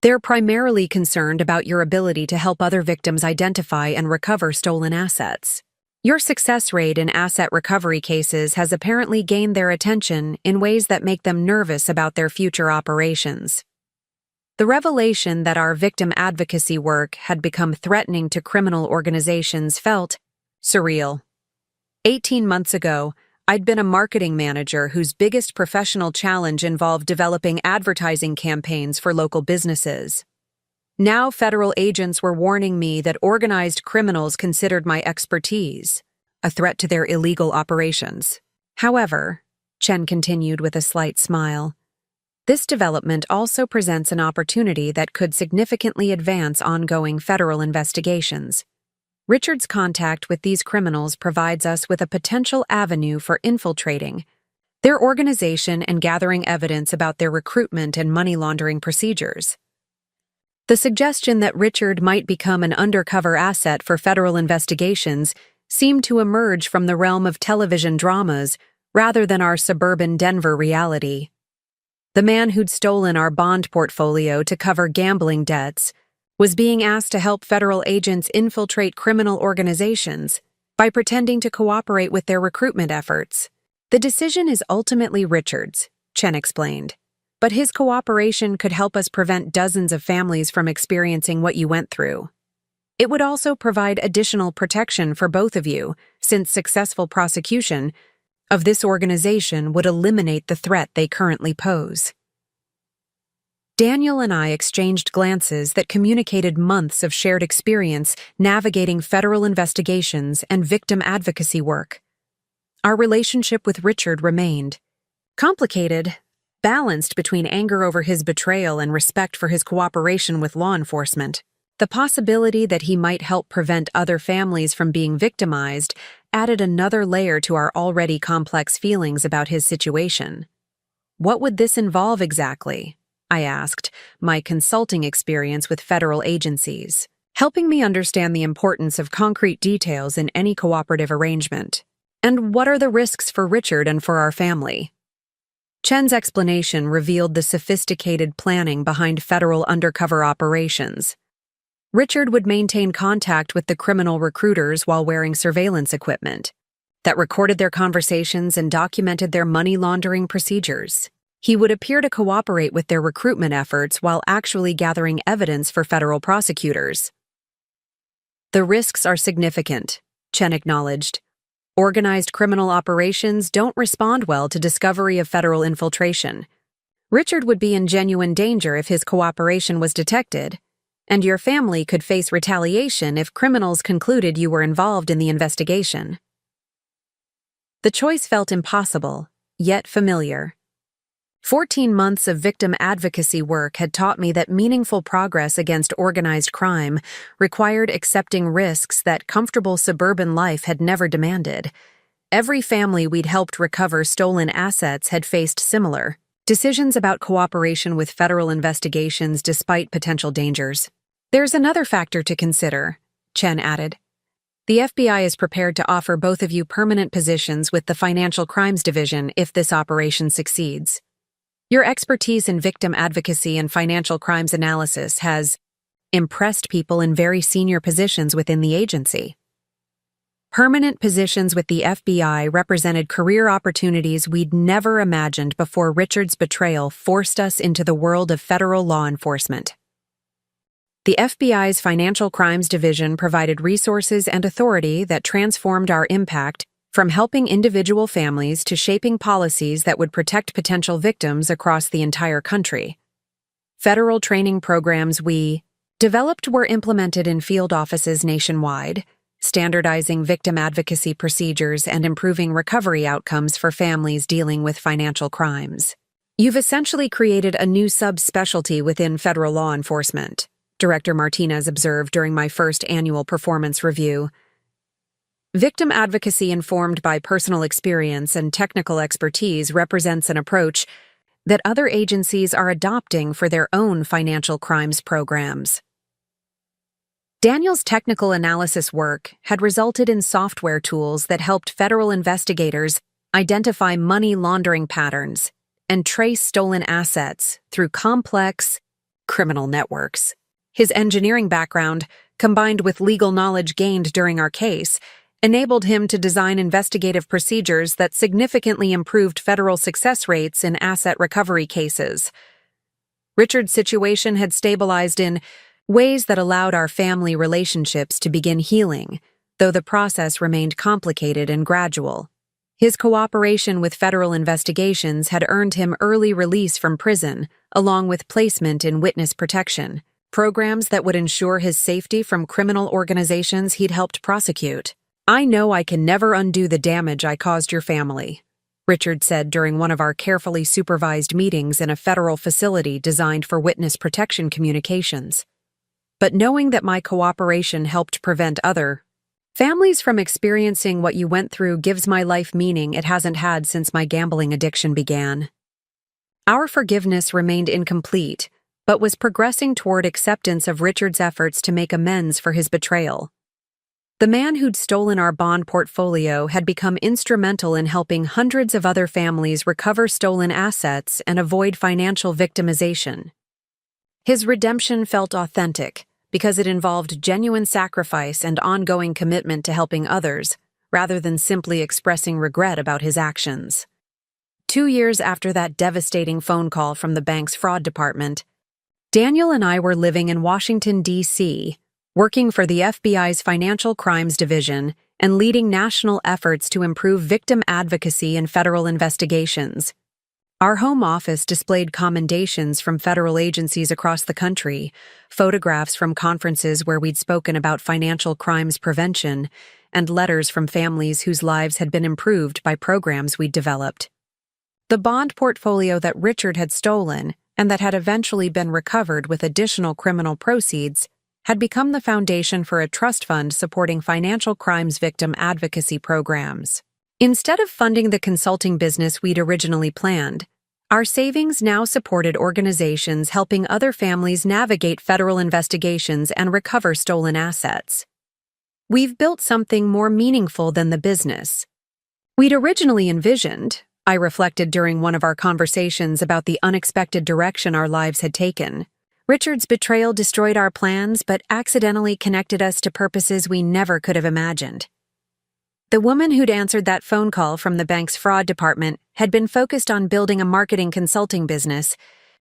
they're primarily concerned about your ability to help other victims identify and recover stolen assets. Your success rate in asset recovery cases has apparently gained their attention in ways that make them nervous about their future operations. The revelation that our victim advocacy work had become threatening to criminal organizations felt surreal. 18 months ago, I'd been a marketing manager whose biggest professional challenge involved developing advertising campaigns for local businesses. Now federal agents were warning me that organized criminals considered my expertise a threat to their illegal operations. However, Chen continued with a slight smile, this development also presents an opportunity that could significantly advance ongoing federal investigations. Richard's contact with these criminals provides us with a potential avenue for infiltrating their organization and gathering evidence about their recruitment and money laundering procedures. The suggestion that Richard might become an undercover asset for federal investigations seemed to emerge from the realm of television dramas rather than our suburban Denver reality. The man who'd stolen our bond portfolio to cover gambling debts was being asked to help federal agents infiltrate criminal organizations by pretending to cooperate with their recruitment efforts. The decision is ultimately Richard's, Chen explained, but his cooperation could help us prevent dozens of families from experiencing what you went through. It would also provide additional protection for both of you, since successful prosecution of this organization would eliminate the threat they currently pose. Daniel and I exchanged glances that communicated months of shared experience navigating federal investigations and victim advocacy work. Our relationship with Richard remained complicated, balanced between anger over his betrayal and respect for his cooperation with law enforcement. The possibility that he might help prevent other families from being victimized added another layer to our already complex feelings about his situation. What would this involve exactly? I asked, my consulting experience with federal agencies, helping me understand the importance of concrete details in any cooperative arrangement. And what are the risks for Richard and for our family? Chen's explanation revealed the sophisticated planning behind federal undercover operations. Richard would maintain contact with the criminal recruiters while wearing surveillance equipment that recorded their conversations and documented their money laundering procedures. He would appear to cooperate with their recruitment efforts while actually gathering evidence for federal prosecutors. The risks are significant, Chen acknowledged. Organized criminal operations don't respond well to discovery of federal infiltration. Richard would be in genuine danger if his cooperation was detected, and your family could face retaliation if criminals concluded you were involved in the investigation. The choice felt impossible, yet familiar. 14 months of victim advocacy work had taught me that meaningful progress against organized crime required accepting risks that comfortable suburban life had never demanded. Every family we'd helped recover stolen assets had faced similar decisions about cooperation with federal investigations despite potential dangers. There's another factor to consider, Chen added. The FBI is prepared to offer both of you permanent positions with the Financial Crimes Division if this operation succeeds. Your expertise in victim advocacy and financial crimes analysis has impressed people in very senior positions within the agency. Permanent positions with the FBI represented career opportunities we'd never imagined before Richard's betrayal forced us into the world of federal law enforcement. The FBI's Financial Crimes Division provided resources and authority that transformed our impact from helping individual families to shaping policies that would protect potential victims across the entire country. Federal training programs we developed were implemented in field offices nationwide, standardizing victim advocacy procedures and improving recovery outcomes for families dealing with financial crimes. You've essentially created a new subspecialty within federal law enforcement, Director Martinez observed during my first annual performance review. Victim advocacy informed by personal experience and technical expertise represents an approach that other agencies are adopting for their own financial crimes programs. Daniel's technical analysis work had resulted in software tools that helped federal investigators identify money laundering patterns and trace stolen assets through complex criminal networks. His engineering background, combined with legal knowledge gained during our case, enabled him to design investigative procedures that significantly improved federal success rates in asset recovery cases. Richard's situation had stabilized in ways that allowed our family relationships to begin healing, though the process remained complicated and gradual. His cooperation with federal investigations had earned him early release from prison, along with placement in witness protection, programs that would ensure his safety from criminal organizations he'd helped prosecute. I know I can never undo the damage I caused your family, Richard said during one of our carefully supervised meetings in a federal facility designed for witness protection communications. But knowing that my cooperation helped prevent other families from experiencing what you went through gives my life meaning it hasn't had since my gambling addiction began. Our forgiveness remained incomplete, but was progressing toward acceptance of Richard's efforts to make amends for his betrayal. The man who'd stolen our bond portfolio had become instrumental in helping hundreds of other families recover stolen assets and avoid financial victimization. His redemption felt authentic because it involved genuine sacrifice and ongoing commitment to helping others, rather than simply expressing regret about his actions. 2 years after that devastating phone call from the bank's fraud department, Daniel and I were living in Washington, D.C., working for the FBI's Financial Crimes Division and leading national efforts to improve victim advocacy in federal investigations. Our home office displayed commendations from federal agencies across the country, photographs from conferences where we'd spoken about financial crimes prevention, and letters from families whose lives had been improved by programs we'd developed. The bond portfolio that Richard had stolen, and that had eventually been recovered with additional criminal proceeds, had become the foundation for a trust fund supporting financial crimes victim advocacy programs. Instead of funding the consulting business we'd originally planned, our savings now supported organizations helping other families navigate federal investigations and recover stolen assets. We've built something more meaningful than the business we'd originally envisioned, I reflected during one of our conversations about the unexpected direction our lives had taken. Richard's betrayal destroyed our plans but accidentally connected us to purposes we never could have imagined. The woman who'd answered that phone call from the bank's fraud department had been focused on building a marketing consulting business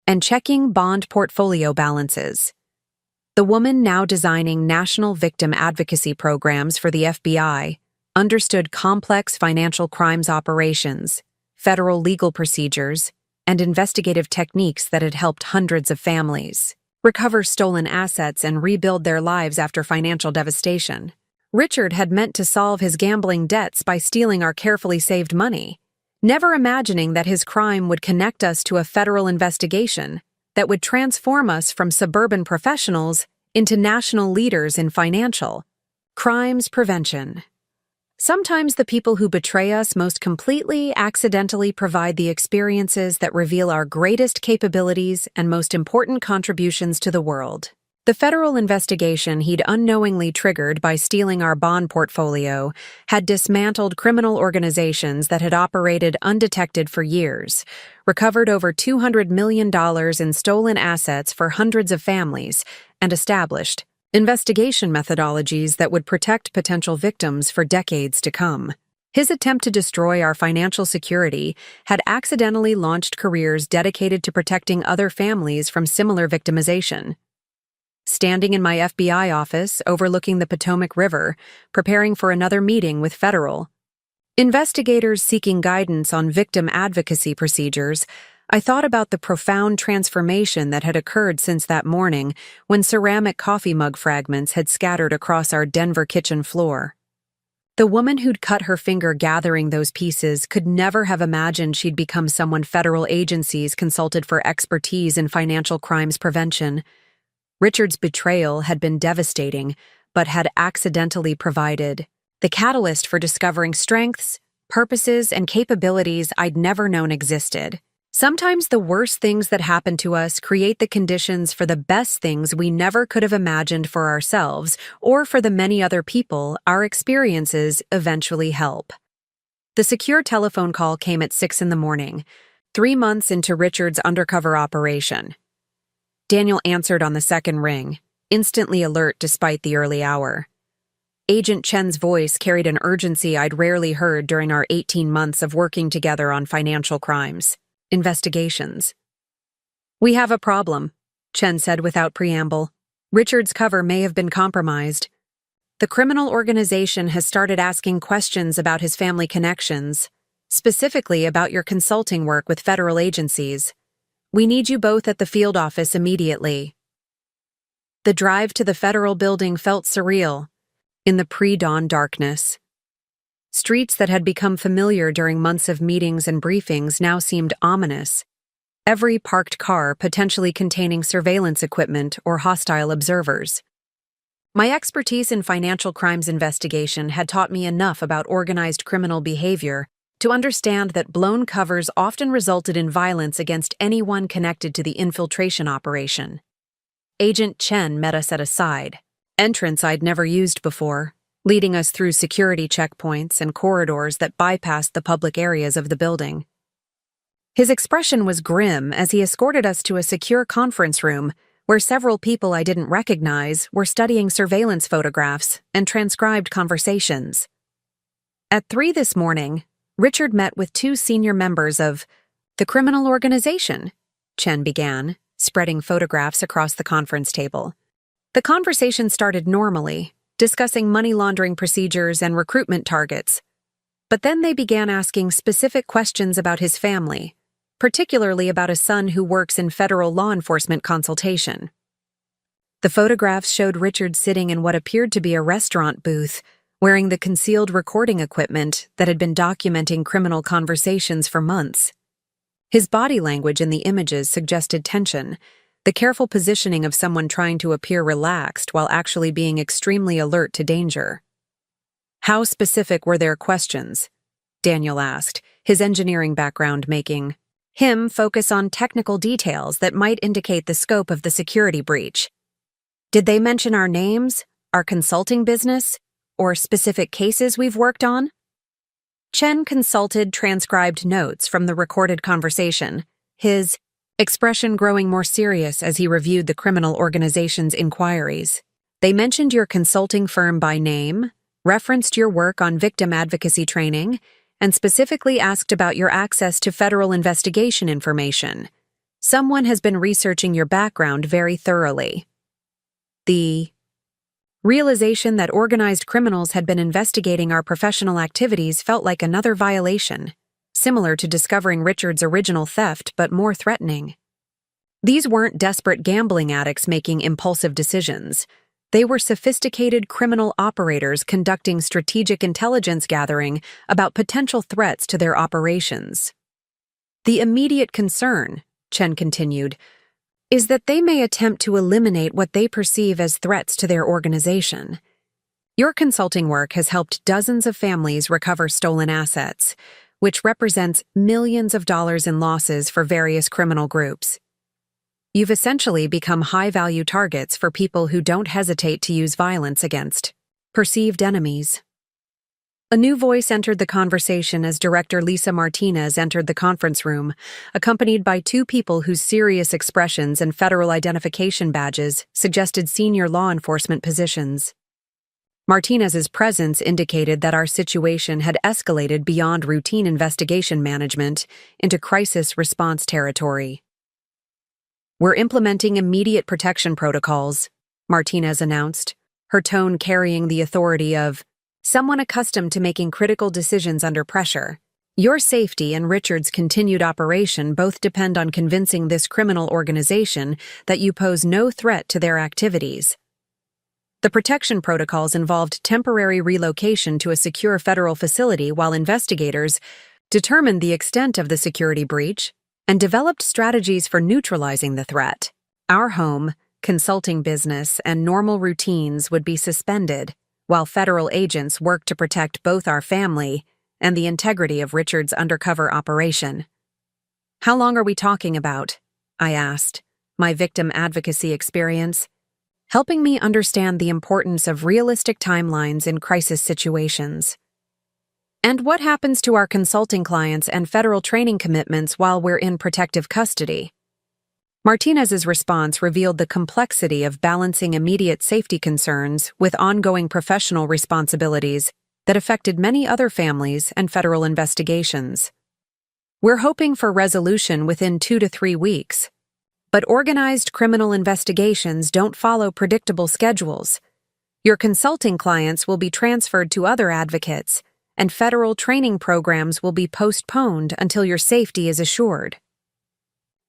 and checking bond portfolio balances. The woman now designing national victim advocacy programs for the FBI understood complex financial crimes operations, federal legal procedures, and investigative techniques that had helped hundreds of families recover stolen assets and rebuild their lives after financial devastation. Richard had meant to solve his gambling debts by stealing our carefully saved money, never imagining that his crime would connect us to a federal investigation that would transform us from suburban professionals into national leaders in financial crimes prevention. Sometimes the people who betray us most completely accidentally provide the experiences that reveal our greatest capabilities and most important contributions to the world. The federal investigation he'd unknowingly triggered by stealing our bond portfolio had dismantled criminal organizations that had operated undetected for years, recovered over $200 million in stolen assets for hundreds of families, and established investigation methodologies that would protect potential victims for decades to come. His attempt to destroy our financial security had accidentally launched careers dedicated to protecting other families from similar victimization. Standing in my FBI office overlooking the Potomac River, preparing for another meeting with federal investigators seeking guidance on victim advocacy procedures, I thought about the profound transformation that had occurred since that morning when ceramic coffee mug fragments had scattered across our Denver kitchen floor. The woman who'd cut her finger gathering those pieces could never have imagined she'd become someone federal agencies consulted for expertise in financial crimes prevention. Richard's betrayal had been devastating, but had accidentally provided the catalyst for discovering strengths, purposes, and capabilities I'd never known existed. Sometimes the worst things that happen to us create the conditions for the best things we never could have imagined for ourselves or for the many other people our experiences eventually help. The secure telephone call came at 6 a.m, 3 months into Richard's undercover operation. Daniel answered on the second ring, instantly alert despite the early hour. Agent Chen's voice carried an urgency I'd rarely heard during our 18 months of working together on financial crimes investigations. "We have a problem," Chen said without preamble. "Richard's cover may have been compromised. The criminal organization has started asking questions about his family connections, specifically about your consulting work with federal agencies. We need you both at the field office immediately." The drive to the federal building felt surreal in the pre-dawn darkness. Streets that had become familiar during months of meetings and briefings now seemed ominous, every parked car potentially containing surveillance equipment or hostile observers. My expertise in financial crimes investigation had taught me enough about organized criminal behavior to understand that blown covers often resulted in violence against anyone connected to the infiltration operation. Agent Chen met us at a side entrance I'd never used before, leading us through security checkpoints and corridors that bypassed the public areas of the building. His expression was grim as he escorted us to a secure conference room where several people I didn't recognize were studying surveillance photographs and transcribed conversations. At 3 this morning, Richard met with 2 senior members of the criminal organization, Chen began, spreading photographs across the conference table. The conversation started normally, discussing money laundering procedures and recruitment targets. But then they began asking specific questions about his family, particularly about a son who works in federal law enforcement consultation. The photographs showed Richard sitting in what appeared to be a restaurant booth, wearing the concealed recording equipment that had been documenting criminal conversations for months. His body language in the images suggested tension, the careful positioning of someone trying to appear relaxed while actually being extremely alert to danger. "How specific were their questions?" Daniel asked, his engineering background making him focus on technical details that might indicate the scope of the security breach. "Did they mention our names, our consulting business, or specific cases we've worked on?" Chen consulted transcribed notes from the recorded conversation, his expression growing more serious as he reviewed the criminal organization's inquiries. "They mentioned your consulting firm by name, referenced your work on victim advocacy training, and specifically asked about your access to federal investigation information. Someone has been researching your background very thoroughly." The realization that organized criminals had been investigating our professional activities felt like another violation, similar to discovering Richard's original theft but more threatening. These weren't desperate gambling addicts making impulsive decisions. They were sophisticated criminal operators conducting strategic intelligence gathering about potential threats to their operations. "The immediate concern," Chen continued, "is that they may attempt to eliminate what they perceive as threats to their organization. Your consulting work has helped dozens of families recover stolen assets, which represents millions of dollars in losses for various criminal groups. You've essentially become high-value targets for people who don't hesitate to use violence against perceived enemies." A new voice entered the conversation as Director Lisa Martinez entered the conference room, accompanied by two people whose serious expressions and federal identification badges suggested senior law enforcement positions. Martinez's presence indicated that our situation had escalated beyond routine investigation management into crisis response territory. "We're implementing immediate protection protocols," Martinez announced, her tone carrying the authority of someone accustomed to making critical decisions under pressure. "Your safety and Richard's continued operation both depend on convincing this criminal organization that you pose no threat to their activities." The protection protocols involved temporary relocation to a secure federal facility while investigators determined the extent of the security breach and developed strategies for neutralizing the threat. Our home, consulting business, and normal routines would be suspended, while federal agents worked to protect both our family and the integrity of Richard's undercover operation. "How long are we talking about?" I asked, my victim advocacy experience helping me understand the importance of realistic timelines in crisis situations. "And what happens to our consulting clients and federal training commitments while we're in protective custody?" Martinez's response revealed the complexity of balancing immediate safety concerns with ongoing professional responsibilities that affected many other families and federal investigations. "We're hoping for resolution within 2 to 3 weeks. But organized criminal investigations don't follow predictable schedules. Your consulting clients will be transferred to other advocates, and federal training programs will be postponed until your safety is assured."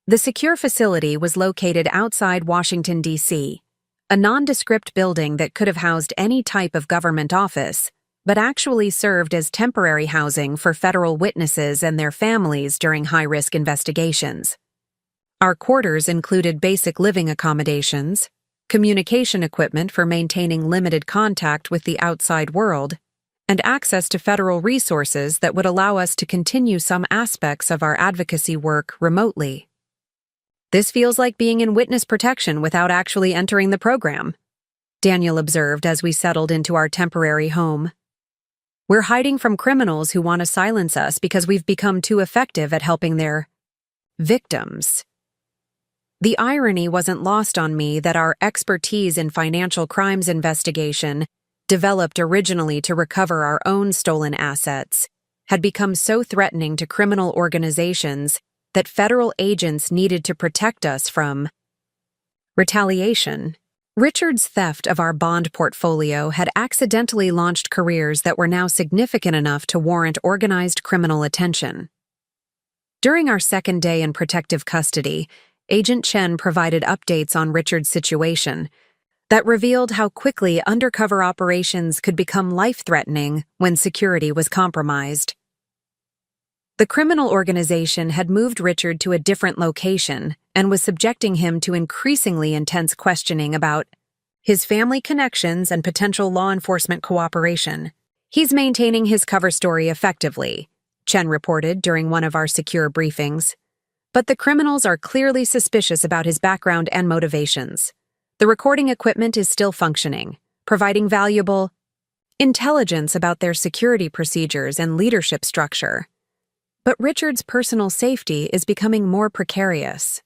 The secure facility was located outside Washington, D.C., a nondescript building that could have housed any type of government office, but actually served as temporary housing for federal witnesses and their families during high-risk investigations. Our quarters included basic living accommodations, communication equipment for maintaining limited contact with the outside world, and access to federal resources that would allow us to continue some aspects of our advocacy work remotely. "This feels like being in witness protection without actually entering the program," Daniel observed as we settled into our temporary home. "We're hiding from criminals who want to silence us because we've become too effective at helping their victims." The irony wasn't lost on me that our expertise in financial crimes investigation, developed originally to recover our own stolen assets, had become so threatening to criminal organizations that federal agents needed to protect us from retaliation. Richard's theft of our bond portfolio had accidentally launched careers that were now significant enough to warrant organized criminal attention. During our second day in protective custody, Agent Chen provided updates on Richard's situation that revealed how quickly undercover operations could become life-threatening when security was compromised. The criminal organization had moved Richard to a different location and was subjecting him to increasingly intense questioning about his family connections and potential law enforcement cooperation. "He's maintaining his cover story effectively," Chen reported during one of our secure briefings. "But the criminals are clearly suspicious about his background and motivations. The recording equipment is still functioning, providing valuable intelligence about their security procedures and leadership structure. But Richard's personal safety is becoming more precarious."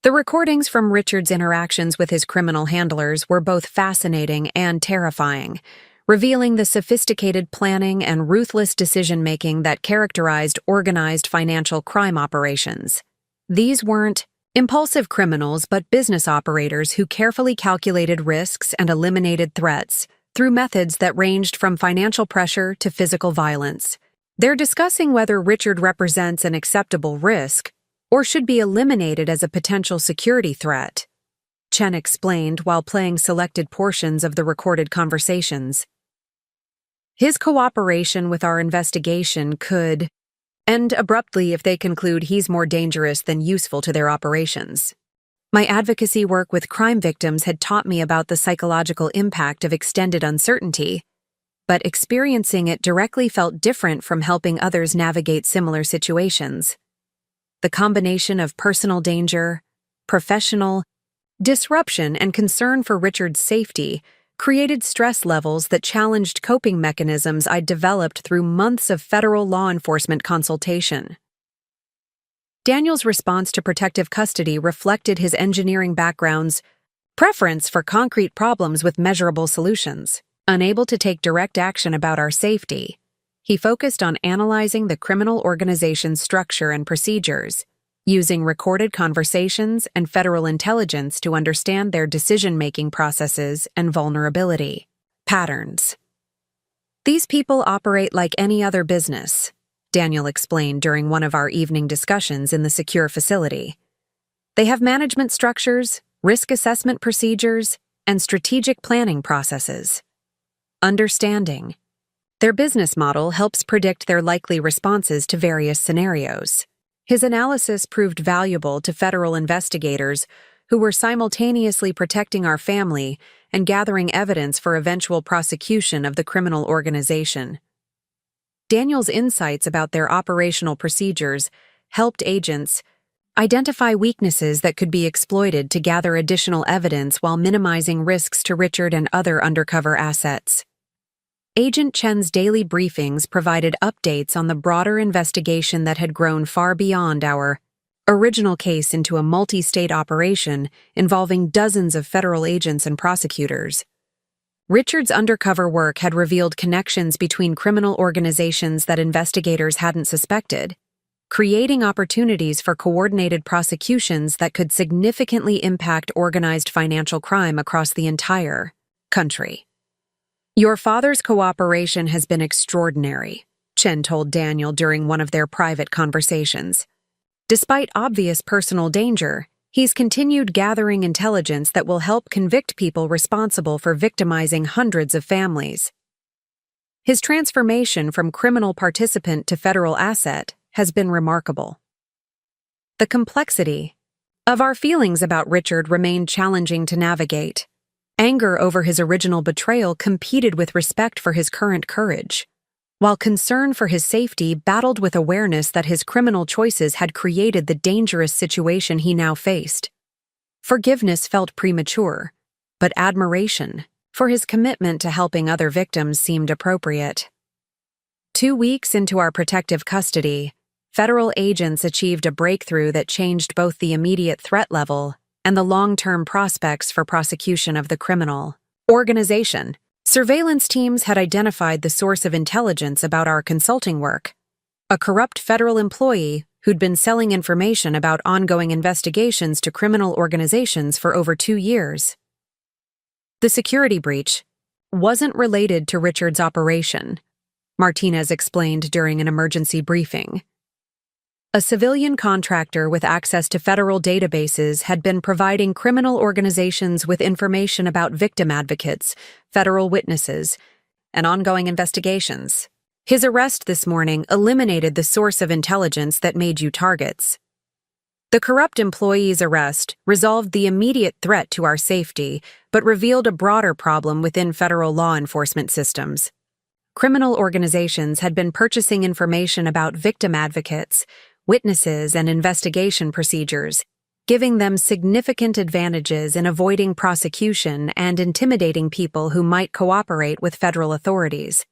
The recordings from Richard's interactions with his criminal handlers were both fascinating and terrifying, revealing the sophisticated planning and ruthless decision-making that characterized organized financial crime operations. These weren't impulsive criminals but business operators who carefully calculated risks and eliminated threats through methods that ranged from financial pressure to physical violence. They're discussing whether Richard represents an acceptable risk or should be eliminated as a potential security threat, Chen explained while playing selected portions of the recorded conversations. "His cooperation with our investigation could end abruptly if they conclude he's more dangerous than useful to their operations. My advocacy work with crime victims had taught me about the psychological impact of extended uncertainty, but experiencing it directly felt different from helping others navigate similar situations. The combination of personal danger, professional disruption, and concern for Richard's safety created stress levels that challenged coping mechanisms I'd developed through months of federal law enforcement consultation." Daniel's response to protective custody reflected his engineering background's preference for concrete problems with measurable solutions. Unable to take direct action about our safety, he focused on analyzing the criminal organization's structure and procedures, using recorded conversations and federal intelligence to understand their decision-making processes and vulnerability patterns. "These people operate like any other business," Daniel explained during one of our evening discussions in the secure facility. "They have management structures, risk assessment procedures, and strategic planning processes. Understanding their business model helps predict their likely responses to various scenarios." His analysis proved valuable to federal investigators who were simultaneously protecting our family and gathering evidence for eventual prosecution of the criminal organization. Daniel's insights about their operational procedures helped agents identify weaknesses that could be exploited to gather additional evidence while minimizing risks to Richard and other undercover assets. Agent Chen's daily briefings provided updates on the broader investigation that had grown far beyond our original case into a multi-state operation involving dozens of federal agents and prosecutors. Richard's undercover work had revealed connections between criminal organizations that investigators hadn't suspected, creating opportunities for coordinated prosecutions that could significantly impact organized financial crime across the entire country. "Your father's cooperation has been extraordinary," Chen told Daniel during one of their private conversations. "Despite obvious personal danger, he's continued gathering intelligence that will help convict people responsible for victimizing hundreds of families. His transformation from criminal participant to federal asset has been remarkable." The complexity of our feelings about Richard remained challenging to navigate. Anger over his original betrayal competed with respect for his current courage, while concern for his safety battled with awareness that his criminal choices had created the dangerous situation he now faced. Forgiveness felt premature, but admiration for his commitment to helping other victims seemed appropriate. 2 weeks into our protective custody, federal agents achieved a breakthrough that changed both the immediate threat level and the long-term prospects for prosecution of the criminal organization. Surveillance teams had identified the source of intelligence about our consulting work, a corrupt federal employee who'd been selling information about ongoing investigations to criminal organizations for over 2 years. The security breach wasn't related to Richard's operation, Martinez explained during an emergency briefing. A civilian contractor with access to federal databases had been providing criminal organizations with information about victim advocates, federal witnesses, and ongoing investigations. His arrest this morning eliminated the source of intelligence that made you targets. The corrupt employee's arrest resolved the immediate threat to our safety, but revealed a broader problem within federal law enforcement systems. Criminal organizations had been purchasing information about victim advocates, witnesses, and investigation procedures, giving them significant advantages in avoiding prosecution and intimidating people who might cooperate with federal authorities.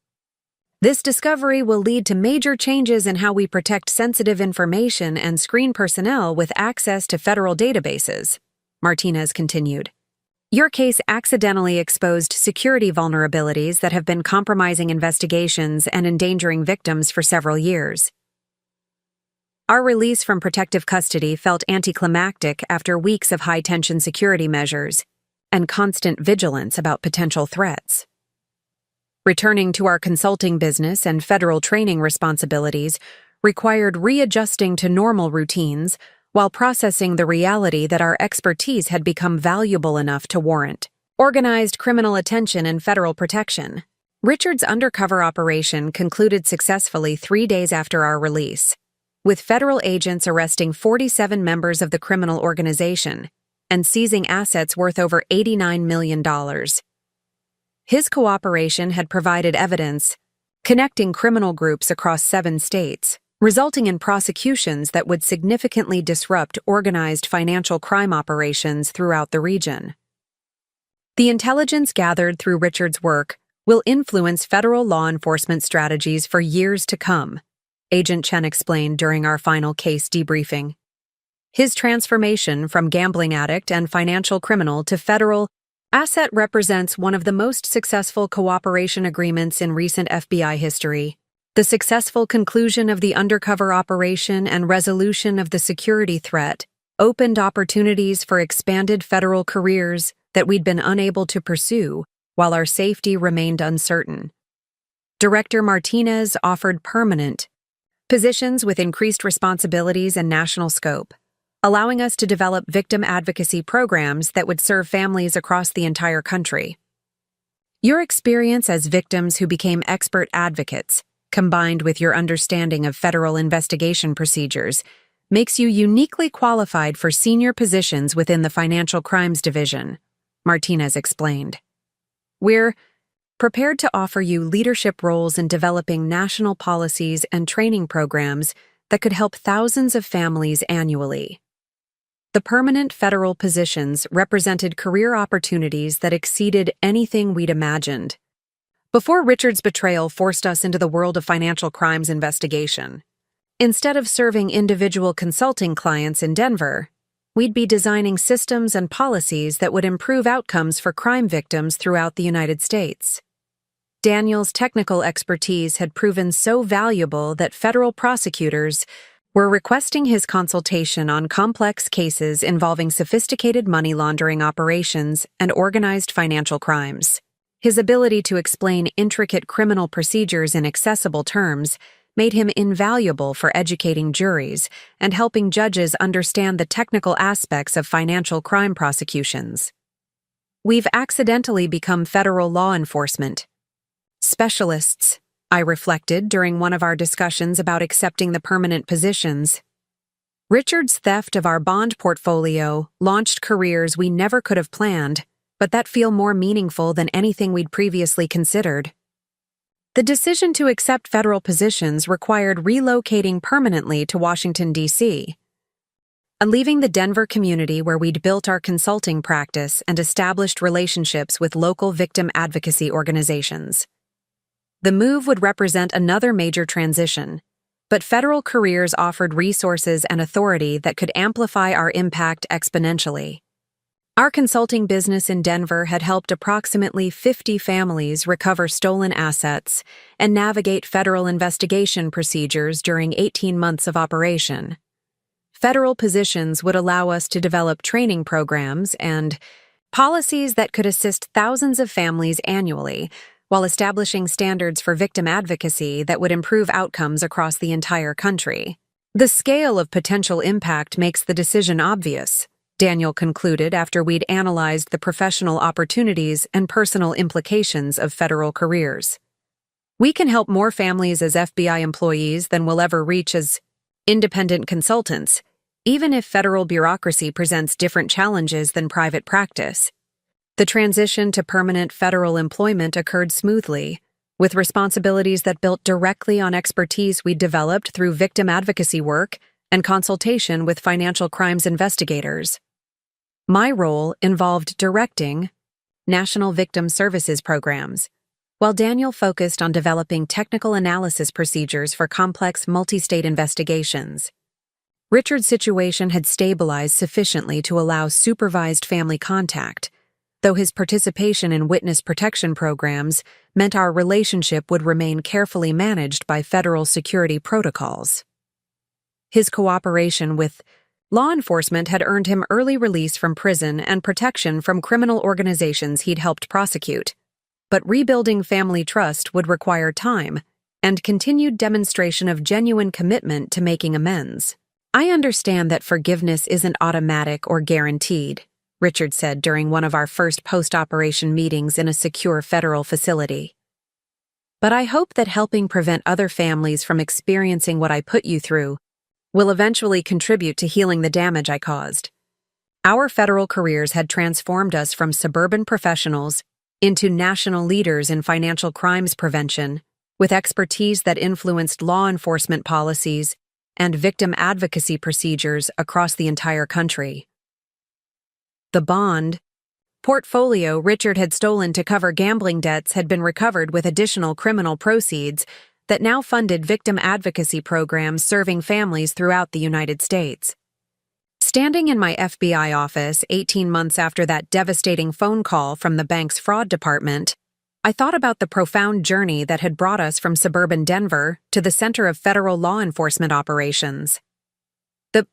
This discovery will lead to major changes in how we protect sensitive information and screen personnel with access to federal databases, Martinez continued. Your case accidentally exposed security vulnerabilities that have been compromising investigations and endangering victims for several years. Our release from protective custody felt anticlimactic after weeks of high-tension security measures and constant vigilance about potential threats. Returning to our consulting business and federal training responsibilities required readjusting to normal routines while processing the reality that our expertise had become valuable enough to warrant organized criminal attention and federal protection. Richard's undercover operation concluded successfully 3 days after our release, with federal agents arresting 47 members of the criminal organization and seizing assets worth over $89 million. His cooperation had provided evidence connecting criminal groups across 7 states, resulting in prosecutions that would significantly disrupt organized financial crime operations throughout the region. The intelligence gathered through Richard's work will influence federal law enforcement strategies for years to come, Agent Chen explained during our final case debriefing. His transformation from gambling addict and financial criminal to federal asset represents one of the most successful cooperation agreements in recent FBI history. The successful conclusion of the undercover operation and resolution of the security threat opened opportunities for expanded federal careers that we'd been unable to pursue while our safety remained uncertain. Director Martinez offered permanent positions with increased responsibilities and national scope, allowing us to develop victim advocacy programs that would serve families across the entire country. Your experience as victims who became expert advocates, combined with your understanding of federal investigation procedures, makes you uniquely qualified for senior positions within the Financial Crimes Division, Martinez explained. We're prepared to offer you leadership roles in developing national policies and training programs that could help thousands of families annually. The permanent federal positions represented career opportunities that exceeded anything we'd imagined. Before Richard's betrayal forced us into the world of financial crimes investigation, instead of serving individual consulting clients in Denver, we'd be designing systems and policies that would improve outcomes for crime victims throughout the United States. Daniel's technical expertise had proven so valuable that federal prosecutors were requesting his consultation on complex cases involving sophisticated money laundering operations and organized financial crimes. His ability to explain intricate criminal procedures in accessible terms made him invaluable for educating juries and helping judges understand the technical aspects of financial crime prosecutions. We've accidentally become federal law enforcement specialists, I reflected during one of our discussions about accepting the permanent positions. Richard's theft of our bond portfolio launched careers we never could have planned, but that feel more meaningful than anything we'd previously considered. The decision to accept federal positions required relocating permanently to Washington, D.C., and leaving the Denver community where we'd built our consulting practice and established relationships with local victim advocacy organizations. The move would represent another major transition, but federal careers offered resources and authority that could amplify our impact exponentially. Our consulting business in Denver had helped approximately 50 families recover stolen assets and navigate federal investigation procedures during 18 months of operation. Federal positions would allow us to develop training programs and policies that could assist thousands of families annually, while establishing standards for victim advocacy that would improve outcomes across the entire country. The scale of potential impact makes the decision obvious, Daniel concluded after we'd analyzed the professional opportunities and personal implications of federal careers. We can help more families as FBI employees than we'll ever reach as independent consultants, even if federal bureaucracy presents different challenges than private practice. The transition to permanent federal employment occurred smoothly, with responsibilities that built directly on expertise we'd developed through victim advocacy work and consultation with financial crimes investigators. My role involved directing National Victim Services programs, while Daniel focused on developing technical analysis procedures for complex multi-state investigations. Richard's situation had stabilized sufficiently to allow supervised family contact, though his participation in witness protection programs meant our relationship would remain carefully managed by federal security protocols. His cooperation with law enforcement had earned him early release from prison and protection from criminal organizations he'd helped prosecute. But rebuilding family trust would require time and continued demonstration of genuine commitment to making amends. I understand that forgiveness isn't automatic or guaranteed, Richard said during one of our first post-operation meetings in a secure federal facility. But I hope that helping prevent other families from experiencing what I put you through will eventually contribute to healing the damage I caused. Our federal careers had transformed us from suburban professionals into national leaders in financial crimes prevention, with expertise that influenced law enforcement policies and victim advocacy procedures across the entire country. The bond portfolio Richard had stolen to cover gambling debts had been recovered with additional criminal proceeds that now funded victim advocacy programs serving families throughout the United States. Standing in my FBI office 18 months after that devastating phone call from the bank's fraud department, I thought about the profound journey that had brought us from suburban Denver to the center of federal law enforcement operations. The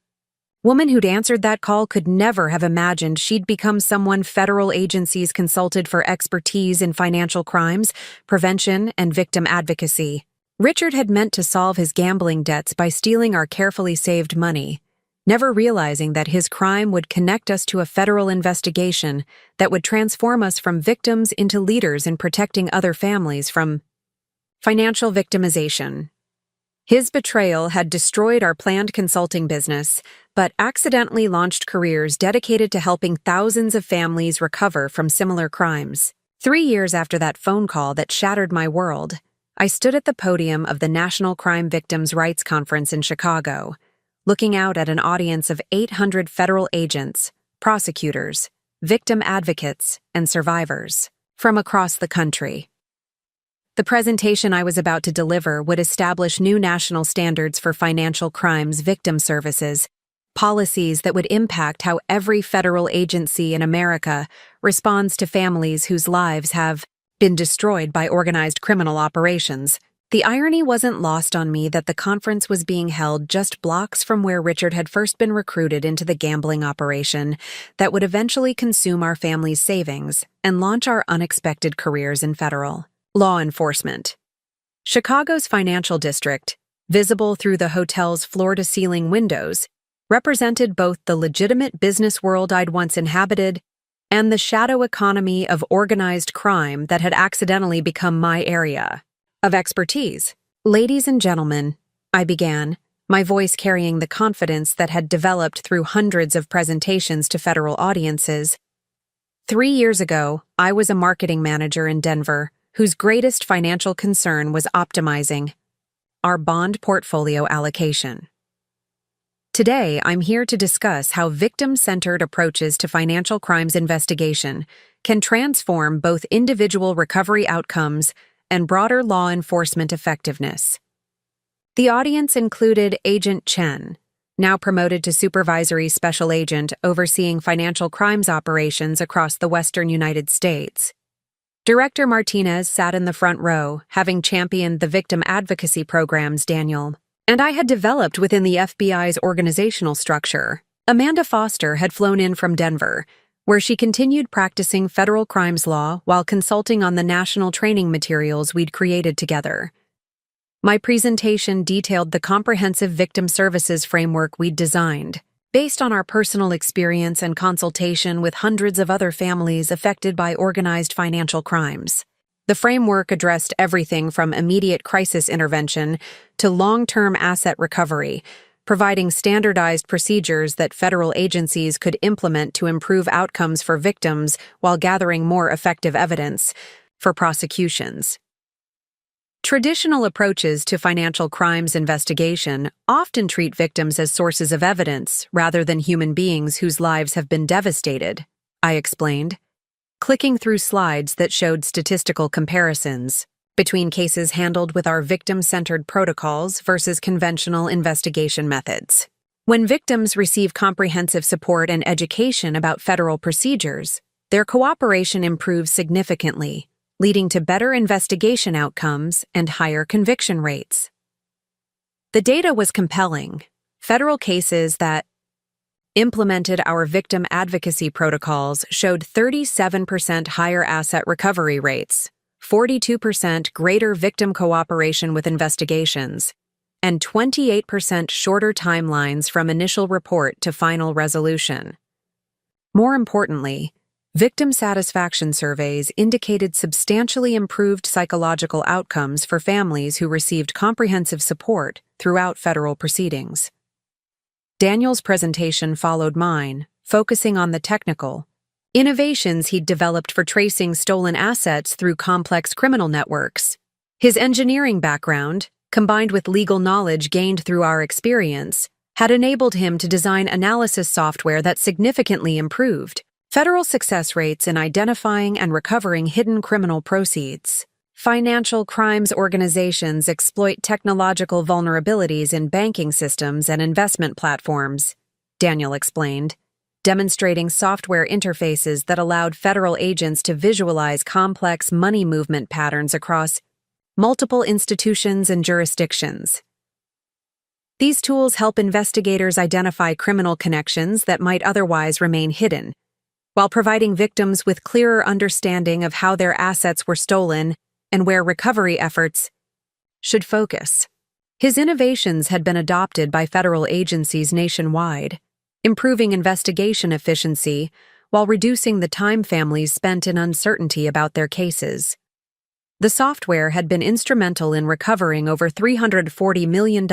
woman who'd answered that call could never have imagined she'd become someone federal agencies consulted for expertise in financial crimes, prevention, and victim advocacy. Richard had meant to solve his gambling debts by stealing our carefully saved money, never realizing that his crime would connect us to a federal investigation that would transform us from victims into leaders in protecting other families from financial victimization. His betrayal had destroyed our planned consulting business, but accidentally launched careers dedicated to helping thousands of families recover from similar crimes. 3 years after that phone call that shattered my world, I stood at the podium of the National Crime Victims' Rights Conference in Chicago, looking out at an audience of 800 federal agents, prosecutors, victim advocates, and survivors from across the country. The presentation I was about to deliver would establish new national standards for financial crimes victim services, policies that would impact how every federal agency in America responds to families whose lives have been destroyed by organized criminal operations. The irony wasn't lost on me that the conference was being held just blocks from where Richard had first been recruited into the gambling operation that would eventually consume our family's savings and launch our unexpected careers in federal law enforcement. Chicago's financial district, visible through the hotel's floor-to-ceiling windows, represented both the legitimate business world I'd once inhabited and the shadow economy of organized crime that had accidentally become my area of expertise. Ladies and gentlemen, I began, my voice carrying the confidence that had developed through hundreds of presentations to federal audiences. 3 years ago, I was a marketing manager in Denver, whose greatest financial concern was optimizing our bond portfolio allocation. Today, I'm here to discuss how victim-centered approaches to financial crimes investigation can transform both individual recovery outcomes and broader law enforcement effectiveness. The audience included Agent Chen, now promoted to Supervisory Special Agent overseeing financial crimes operations across the western United States. Director Martinez sat in the front row, having championed the victim advocacy programs Daniel and I had developed within the FBI's organizational structure. Amanda Foster had flown in from Denver, where she continued practicing federal crimes law while consulting on the national training materials we'd created together. My presentation detailed the comprehensive victim services framework we'd designed, based on our personal experience and consultation with hundreds of other families affected by organized financial crimes. The framework addressed everything from immediate crisis intervention to long-term asset recovery, providing standardized procedures that federal agencies could implement to improve outcomes for victims while gathering more effective evidence for prosecutions. Traditional approaches to financial crimes investigation often treat victims as sources of evidence rather than human beings whose lives have been devastated, I explained, clicking through slides that showed statistical comparisons between cases handled with our victim-centered protocols versus conventional investigation methods. When victims receive comprehensive support and education about federal procedures, their cooperation improves significantly, leading to better investigation outcomes and higher conviction rates. The data was compelling. Federal cases that implemented our victim advocacy protocols showed 37% higher asset recovery rates, 42% greater victim cooperation with investigations, and 28% shorter timelines from initial report to final resolution. More importantly, victim satisfaction surveys indicated substantially improved psychological outcomes for families who received comprehensive support throughout federal proceedings. Daniel's presentation followed mine, focusing on the technical innovations he'd developed for tracing stolen assets through complex criminal networks. His engineering background, combined with legal knowledge gained through our experience, had enabled him to design analysis software that significantly improved federal success rates in identifying and recovering hidden criminal proceeds. Financial crimes organizations exploit technological vulnerabilities in banking systems and investment platforms, Daniel explained, demonstrating software interfaces that allowed federal agents to visualize complex money movement patterns across multiple institutions and jurisdictions. These tools help investigators identify criminal connections that might otherwise remain hidden, while providing victims with clearer understanding of how their assets were stolen and where recovery efforts should focus. His innovations had been adopted by federal agencies nationwide, improving investigation efficiency while reducing the time families spent in uncertainty about their cases. The software had been instrumental in recovering over $340 million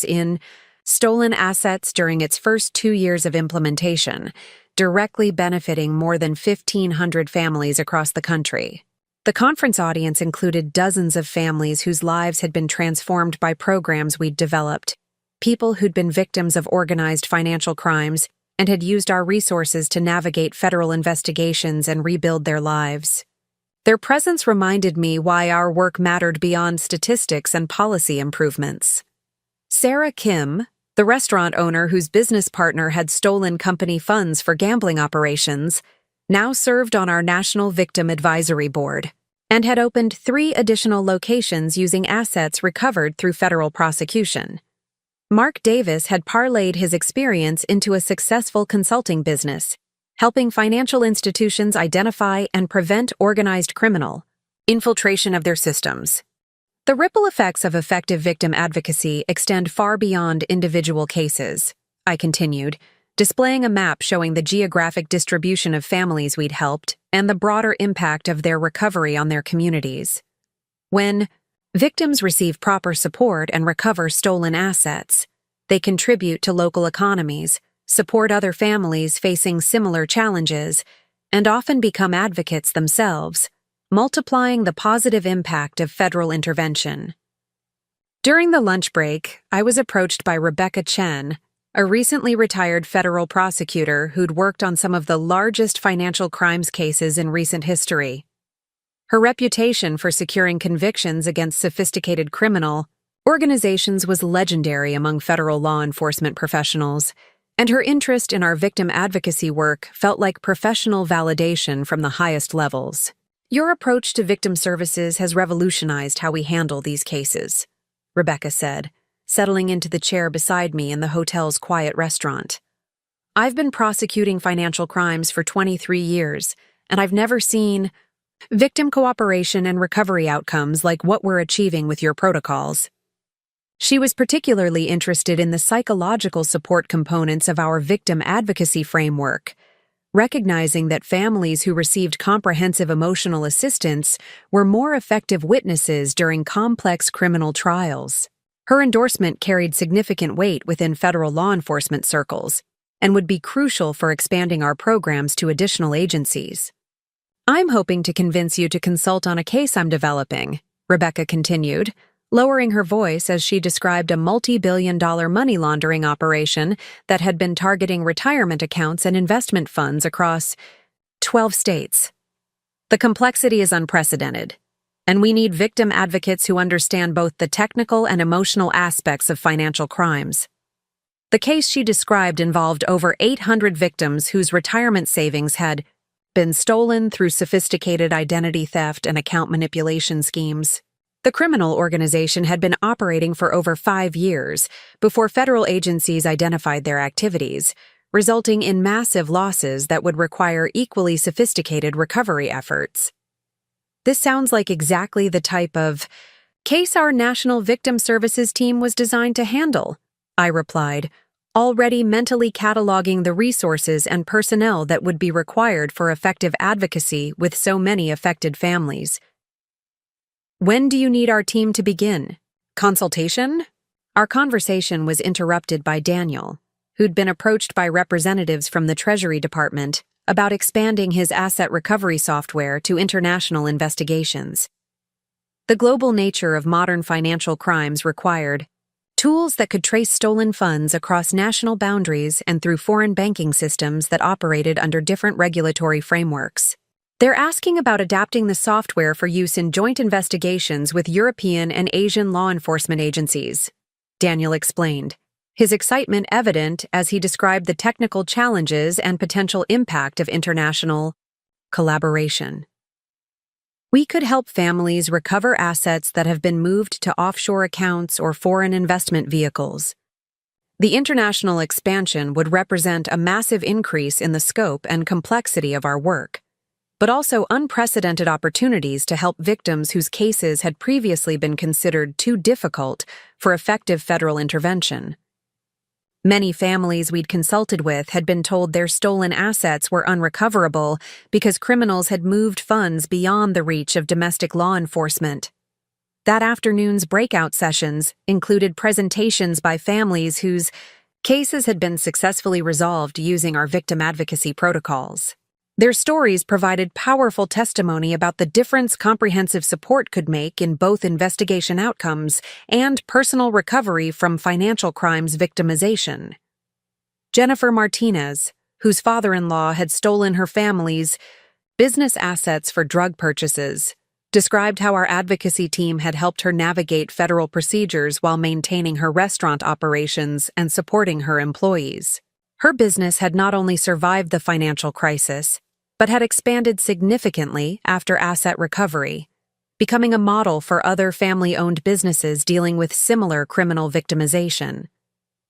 in stolen assets during its first 2 years of implementation, directly benefiting more than 1,500 families across the country. The conference audience included dozens of families whose lives had been transformed by programs we'd developed, people who'd been victims of organized financial crimes and had used our resources to navigate federal investigations and rebuild their lives. Their presence reminded me why our work mattered beyond statistics and policy improvements. Sarah Kim, the restaurant owner whose business partner had stolen company funds for gambling operations, now served on our National Victim Advisory Board and had opened 3 additional locations using assets recovered through federal prosecution. Mark Davis had parlayed his experience into a successful consulting business, helping financial institutions identify and prevent organized criminal infiltration of their systems. The ripple effects of effective victim advocacy extend far beyond individual cases, I continued, displaying a map showing the geographic distribution of families we'd helped and the broader impact of their recovery on their communities. When victims receive proper support and recover stolen assets, they contribute to local economies, support other families facing similar challenges, and often become advocates themselves, multiplying the positive impact of federal intervention. During the lunch break, I was approached by Rebecca Chen, a recently retired federal prosecutor who'd worked on some of the largest financial crimes cases in recent history. Her reputation for securing convictions against sophisticated criminal organizations was legendary among federal law enforcement professionals, and her interest in our victim advocacy work felt like professional validation from the highest levels. Your approach to victim services has revolutionized how we handle these cases, Rebecca said, settling into the chair beside me in the hotel's quiet restaurant. I've been prosecuting financial crimes for 23 years, and I've never seen victim cooperation and recovery outcomes like what we're achieving with your protocols. She was particularly interested in the psychological support components of our victim advocacy framework, recognizing that families who received comprehensive emotional assistance were more effective witnesses during complex criminal trials. Her endorsement carried significant weight within federal law enforcement circles and would be crucial for expanding our programs to additional agencies. "I'm hoping to convince you to consult on a case I'm developing," Rebecca continued, lowering her voice as she described a multi-billion-dollar money laundering operation that had been targeting retirement accounts and investment funds across 12 states. "The complexity is unprecedented, and we need victim advocates who understand both the technical and emotional aspects of financial crimes." The case she described involved over 800 victims whose retirement savings had been stolen through sophisticated identity theft and account manipulation schemes. The criminal organization had been operating for over 5 years before federal agencies identified their activities, resulting in massive losses that would require equally sophisticated recovery efforts. "This sounds like exactly the type of case our National Victim Services team was designed to handle," I replied, already mentally cataloging the resources and personnel that would be required for effective advocacy with so many affected families. "When do you need our team to begin? Consultation?" Our conversation was interrupted by Daniel, who'd been approached by representatives from the Treasury Department about expanding his asset recovery software to international investigations. The global nature of modern financial crimes required tools that could trace stolen funds across national boundaries and through foreign banking systems that operated under different regulatory frameworks. "They're asking about adapting the software for use in joint investigations with European and Asian law enforcement agencies," Daniel explained, his excitement evident as he described the technical challenges and potential impact of international collaboration. "We could help families recover assets that have been moved to offshore accounts or foreign investment vehicles. The international expansion would represent a massive increase in the scope and complexity of our work, but also unprecedented opportunities to help victims whose cases had previously been considered too difficult for effective federal intervention. Many families we'd consulted with had been told their stolen assets were unrecoverable because criminals had moved funds beyond the reach of domestic law enforcement. That afternoon's breakout sessions included presentations by families whose cases had been successfully resolved using our victim advocacy protocols. Their stories provided powerful testimony about the difference comprehensive support could make in both investigation outcomes and personal recovery from financial crimes victimization. Jennifer Martinez, whose father-in-law had stolen her family's business assets for drug purchases, described how our advocacy team had helped her navigate federal procedures while maintaining her restaurant operations and supporting her employees. Her business had not only survived the financial crisis, but had expanded significantly after asset recovery, becoming a model for other family-owned businesses dealing with similar criminal victimization.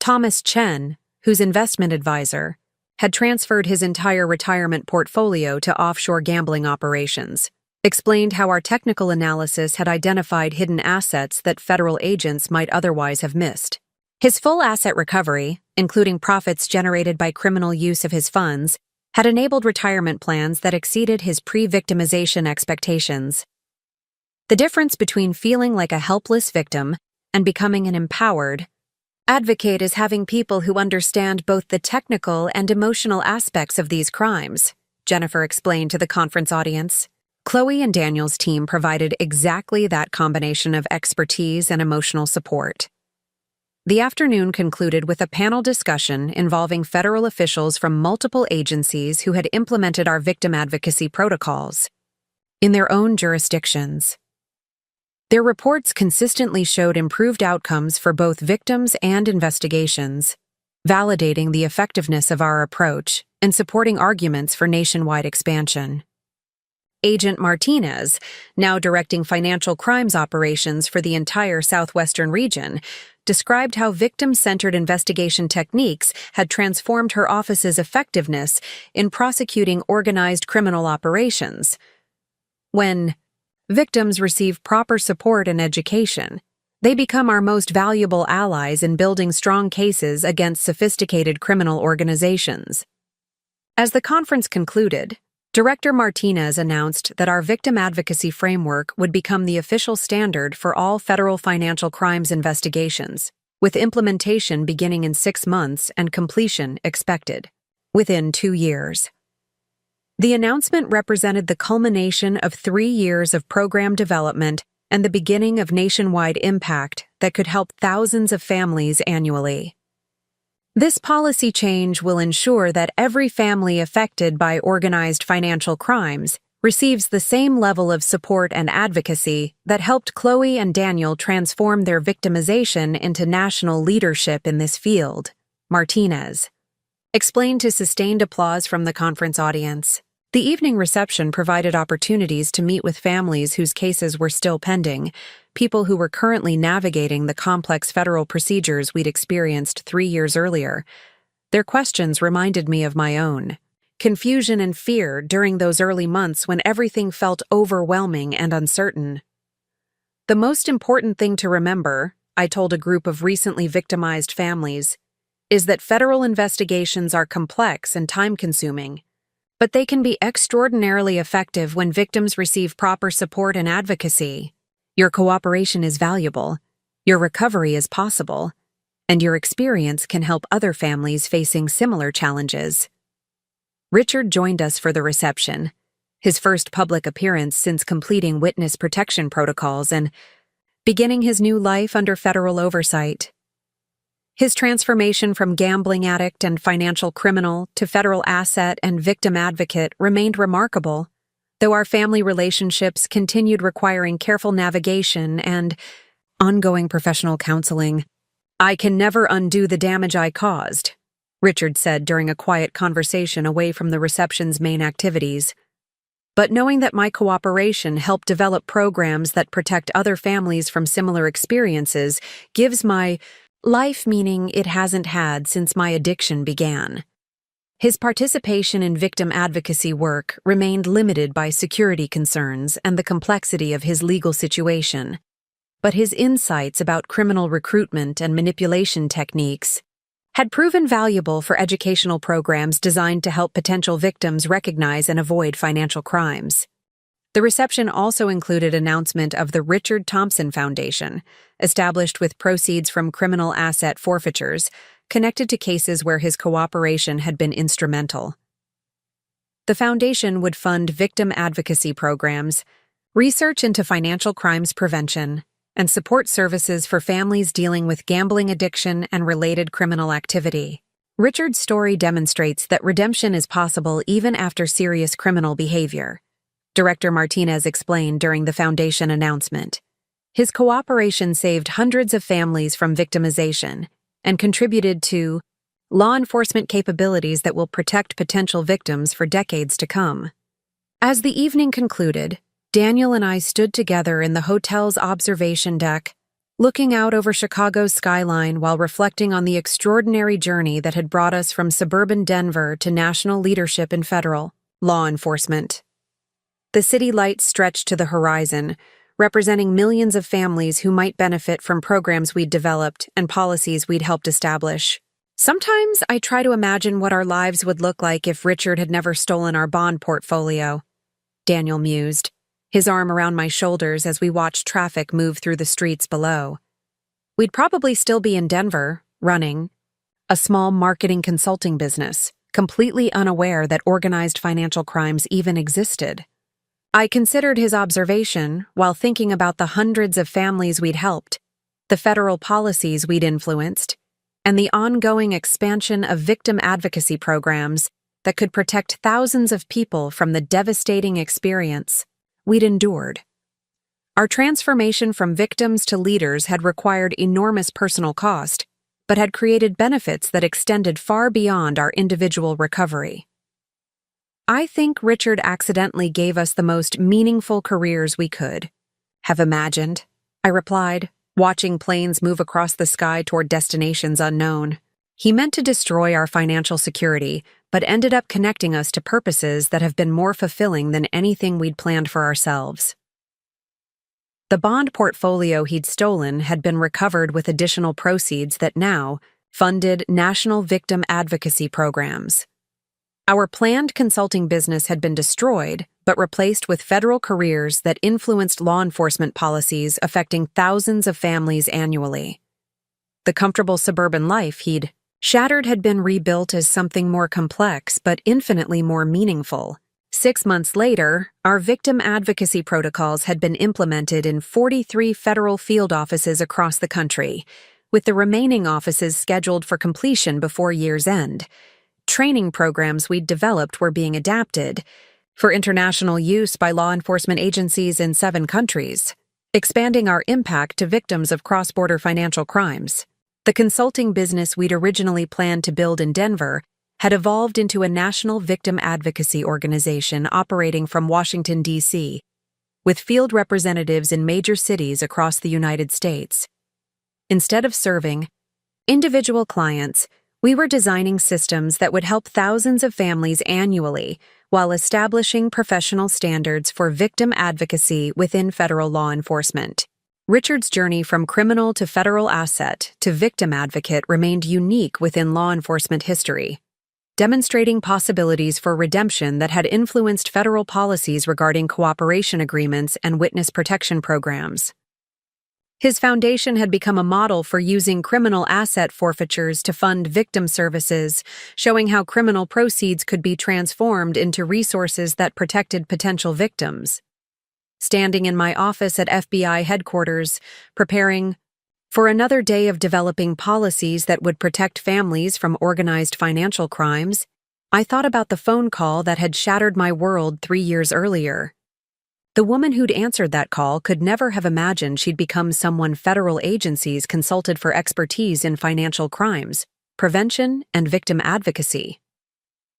Thomas Chen, whose investment advisor, had transferred his entire retirement portfolio to offshore gambling operations, explained how our technical analysis had identified hidden assets that federal agents might otherwise have missed. His full asset recovery, including profits generated by criminal use of his funds, had enabled retirement plans that exceeded his pre-victimization expectations. The difference between feeling like a helpless victim and becoming an empowered advocate is having people who understand both the technical and emotional aspects of these crimes, Jennifer explained to the conference audience. Chloe and Daniel's team provided exactly that combination of expertise and emotional support. The afternoon concluded with a panel discussion involving federal officials from multiple agencies who had implemented our victim advocacy protocols in their own jurisdictions. Their reports consistently showed improved outcomes for both victims and investigations, validating the effectiveness of our approach and supporting arguments for nationwide expansion. Agent Martinez, now directing financial crimes operations for the entire southwestern region, described how victim-centered investigation techniques had transformed her office's effectiveness in prosecuting organized criminal operations. When victims receive proper support and education, They become our most valuable allies in building strong cases against sophisticated criminal organizations. As the conference concluded, Director Martinez announced that our victim advocacy framework would become the official standard for all federal financial crimes investigations, with implementation beginning in 6 months and completion expected within 2 years. The announcement represented the culmination of 3 years of program development and the beginning of nationwide impact that could help thousands of families annually. This policy change will ensure that every family affected by organized financial crimes receives the same level of support and advocacy that helped Chloe and Daniel transform their victimization into national leadership in this field, Martinez explained to sustained applause from the conference audience. The evening reception provided opportunities to meet with families whose cases were still pending, people who were currently navigating the complex federal procedures we'd experienced 3 years earlier. Their questions reminded me of my own confusion and fear during those early months when everything felt overwhelming and uncertain. The most important thing to remember, I told a group of recently victimized families, is that federal investigations are complex and time-consuming, but they can be extraordinarily effective when victims receive proper support and advocacy. Your cooperation is valuable, your recovery is possible, and your experience can help other families facing similar challenges. Richard joined us for the reception, his first public appearance since completing witness protection protocols and beginning his new life under federal oversight. His transformation from gambling addict and financial criminal to federal asset and victim advocate remained remarkable, though our family relationships continued requiring careful navigation and ongoing professional counseling. "I can never undo the damage I caused," Richard said during a quiet conversation away from the reception's main activities. "But knowing that my cooperation helped develop programs that protect other families from similar experiences gives my life meaning it hasn't had since my addiction began." His participation in victim advocacy work remained limited by security concerns and the complexity of his legal situation, but his insights about criminal recruitment and manipulation techniques had proven valuable for educational programs designed to help potential victims recognize and avoid financial crimes. The reception also included announcement of the Richard Thompson Foundation, established with proceeds from criminal asset forfeitures, connected to cases where his cooperation had been instrumental. The foundation would fund victim advocacy programs, research into financial crimes prevention, and support services for families dealing with gambling addiction and related criminal activity. Richard's story demonstrates that redemption is possible even after serious criminal behavior, Director Martinez explained during the foundation announcement. His cooperation saved hundreds of families from victimization and contributed to law enforcement capabilities that will protect potential victims for decades to come. As the evening concluded, Daniel and I stood together in the hotel's observation deck, looking out over Chicago's skyline while reflecting on the extraordinary journey that had brought us from suburban Denver to national leadership in federal law enforcement. The city lights stretched to the horizon, representing millions of families who might benefit from programs we'd developed and policies we'd helped establish. Sometimes I try to imagine what our lives would look like if Richard had never stolen our bond portfolio, Daniel mused, his arm around my shoulders as we watched traffic move through the streets below. We'd probably still be in Denver, running a small marketing consulting business, completely unaware that organized financial crimes even existed. I considered his observation while thinking about the hundreds of families we'd helped, the federal policies we'd influenced, and the ongoing expansion of victim advocacy programs that could protect thousands of people from the devastating experience we'd endured. Our transformation from victims to leaders had required enormous personal cost, but had created benefits that extended far beyond our individual recovery. I think Richard accidentally gave us the most meaningful careers we could have imagined, I replied, watching planes move across the sky toward destinations unknown. He meant to destroy our financial security, but ended up connecting us to purposes that have been more fulfilling than anything we'd planned for ourselves. The bond portfolio he'd stolen had been recovered with additional proceeds that now funded national victim advocacy programs. Our planned consulting business had been destroyed, but replaced with federal careers that influenced law enforcement policies affecting thousands of families annually. The comfortable suburban life he'd shattered had been rebuilt as something more complex but infinitely more meaningful. 6 months later, our victim advocacy protocols had been implemented in 43 federal field offices across the country, with the remaining offices scheduled for completion before year's end. Training programs we'd developed were being adapted for international use by law enforcement agencies in 7 countries, expanding our impact to victims of cross-border financial crimes. The consulting business we'd originally planned to build in Denver had evolved into a national victim advocacy organization operating from Washington, D.C., with field representatives in major cities across the United States. Instead of serving individual clients, we were designing systems that would help thousands of families annually while establishing professional standards for victim advocacy within federal law enforcement. Richard's journey from criminal to federal asset to victim advocate remained unique within law enforcement history, demonstrating possibilities for redemption that had influenced federal policies regarding cooperation agreements and witness protection programs. His foundation had become a model for using criminal asset forfeitures to fund victim services, showing how criminal proceeds could be transformed into resources that protected potential victims. Standing in my office at FBI headquarters, preparing for another day of developing policies that would protect families from organized financial crimes, I thought about the phone call that had shattered my world 3 years earlier. The woman who'd answered that call could never have imagined she'd become someone federal agencies consulted for expertise in financial crimes, prevention, and victim advocacy.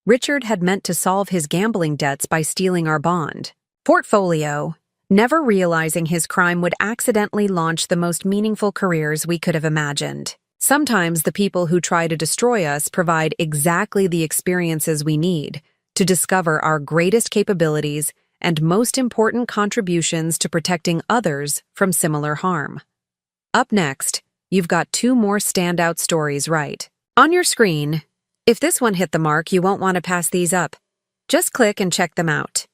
Richard had meant to solve his gambling debts by stealing our bond portfolio, never realizing his crime would accidentally launch the most meaningful careers we could have imagined. Sometimes the people who try to destroy us provide exactly the experiences we need to discover our greatest capabilities and most important contributions to protecting others from similar harm. Up next, you've got 2 more standout stories right on your screen. If this one hit the mark, you won't want to pass these up. Just click and check them out.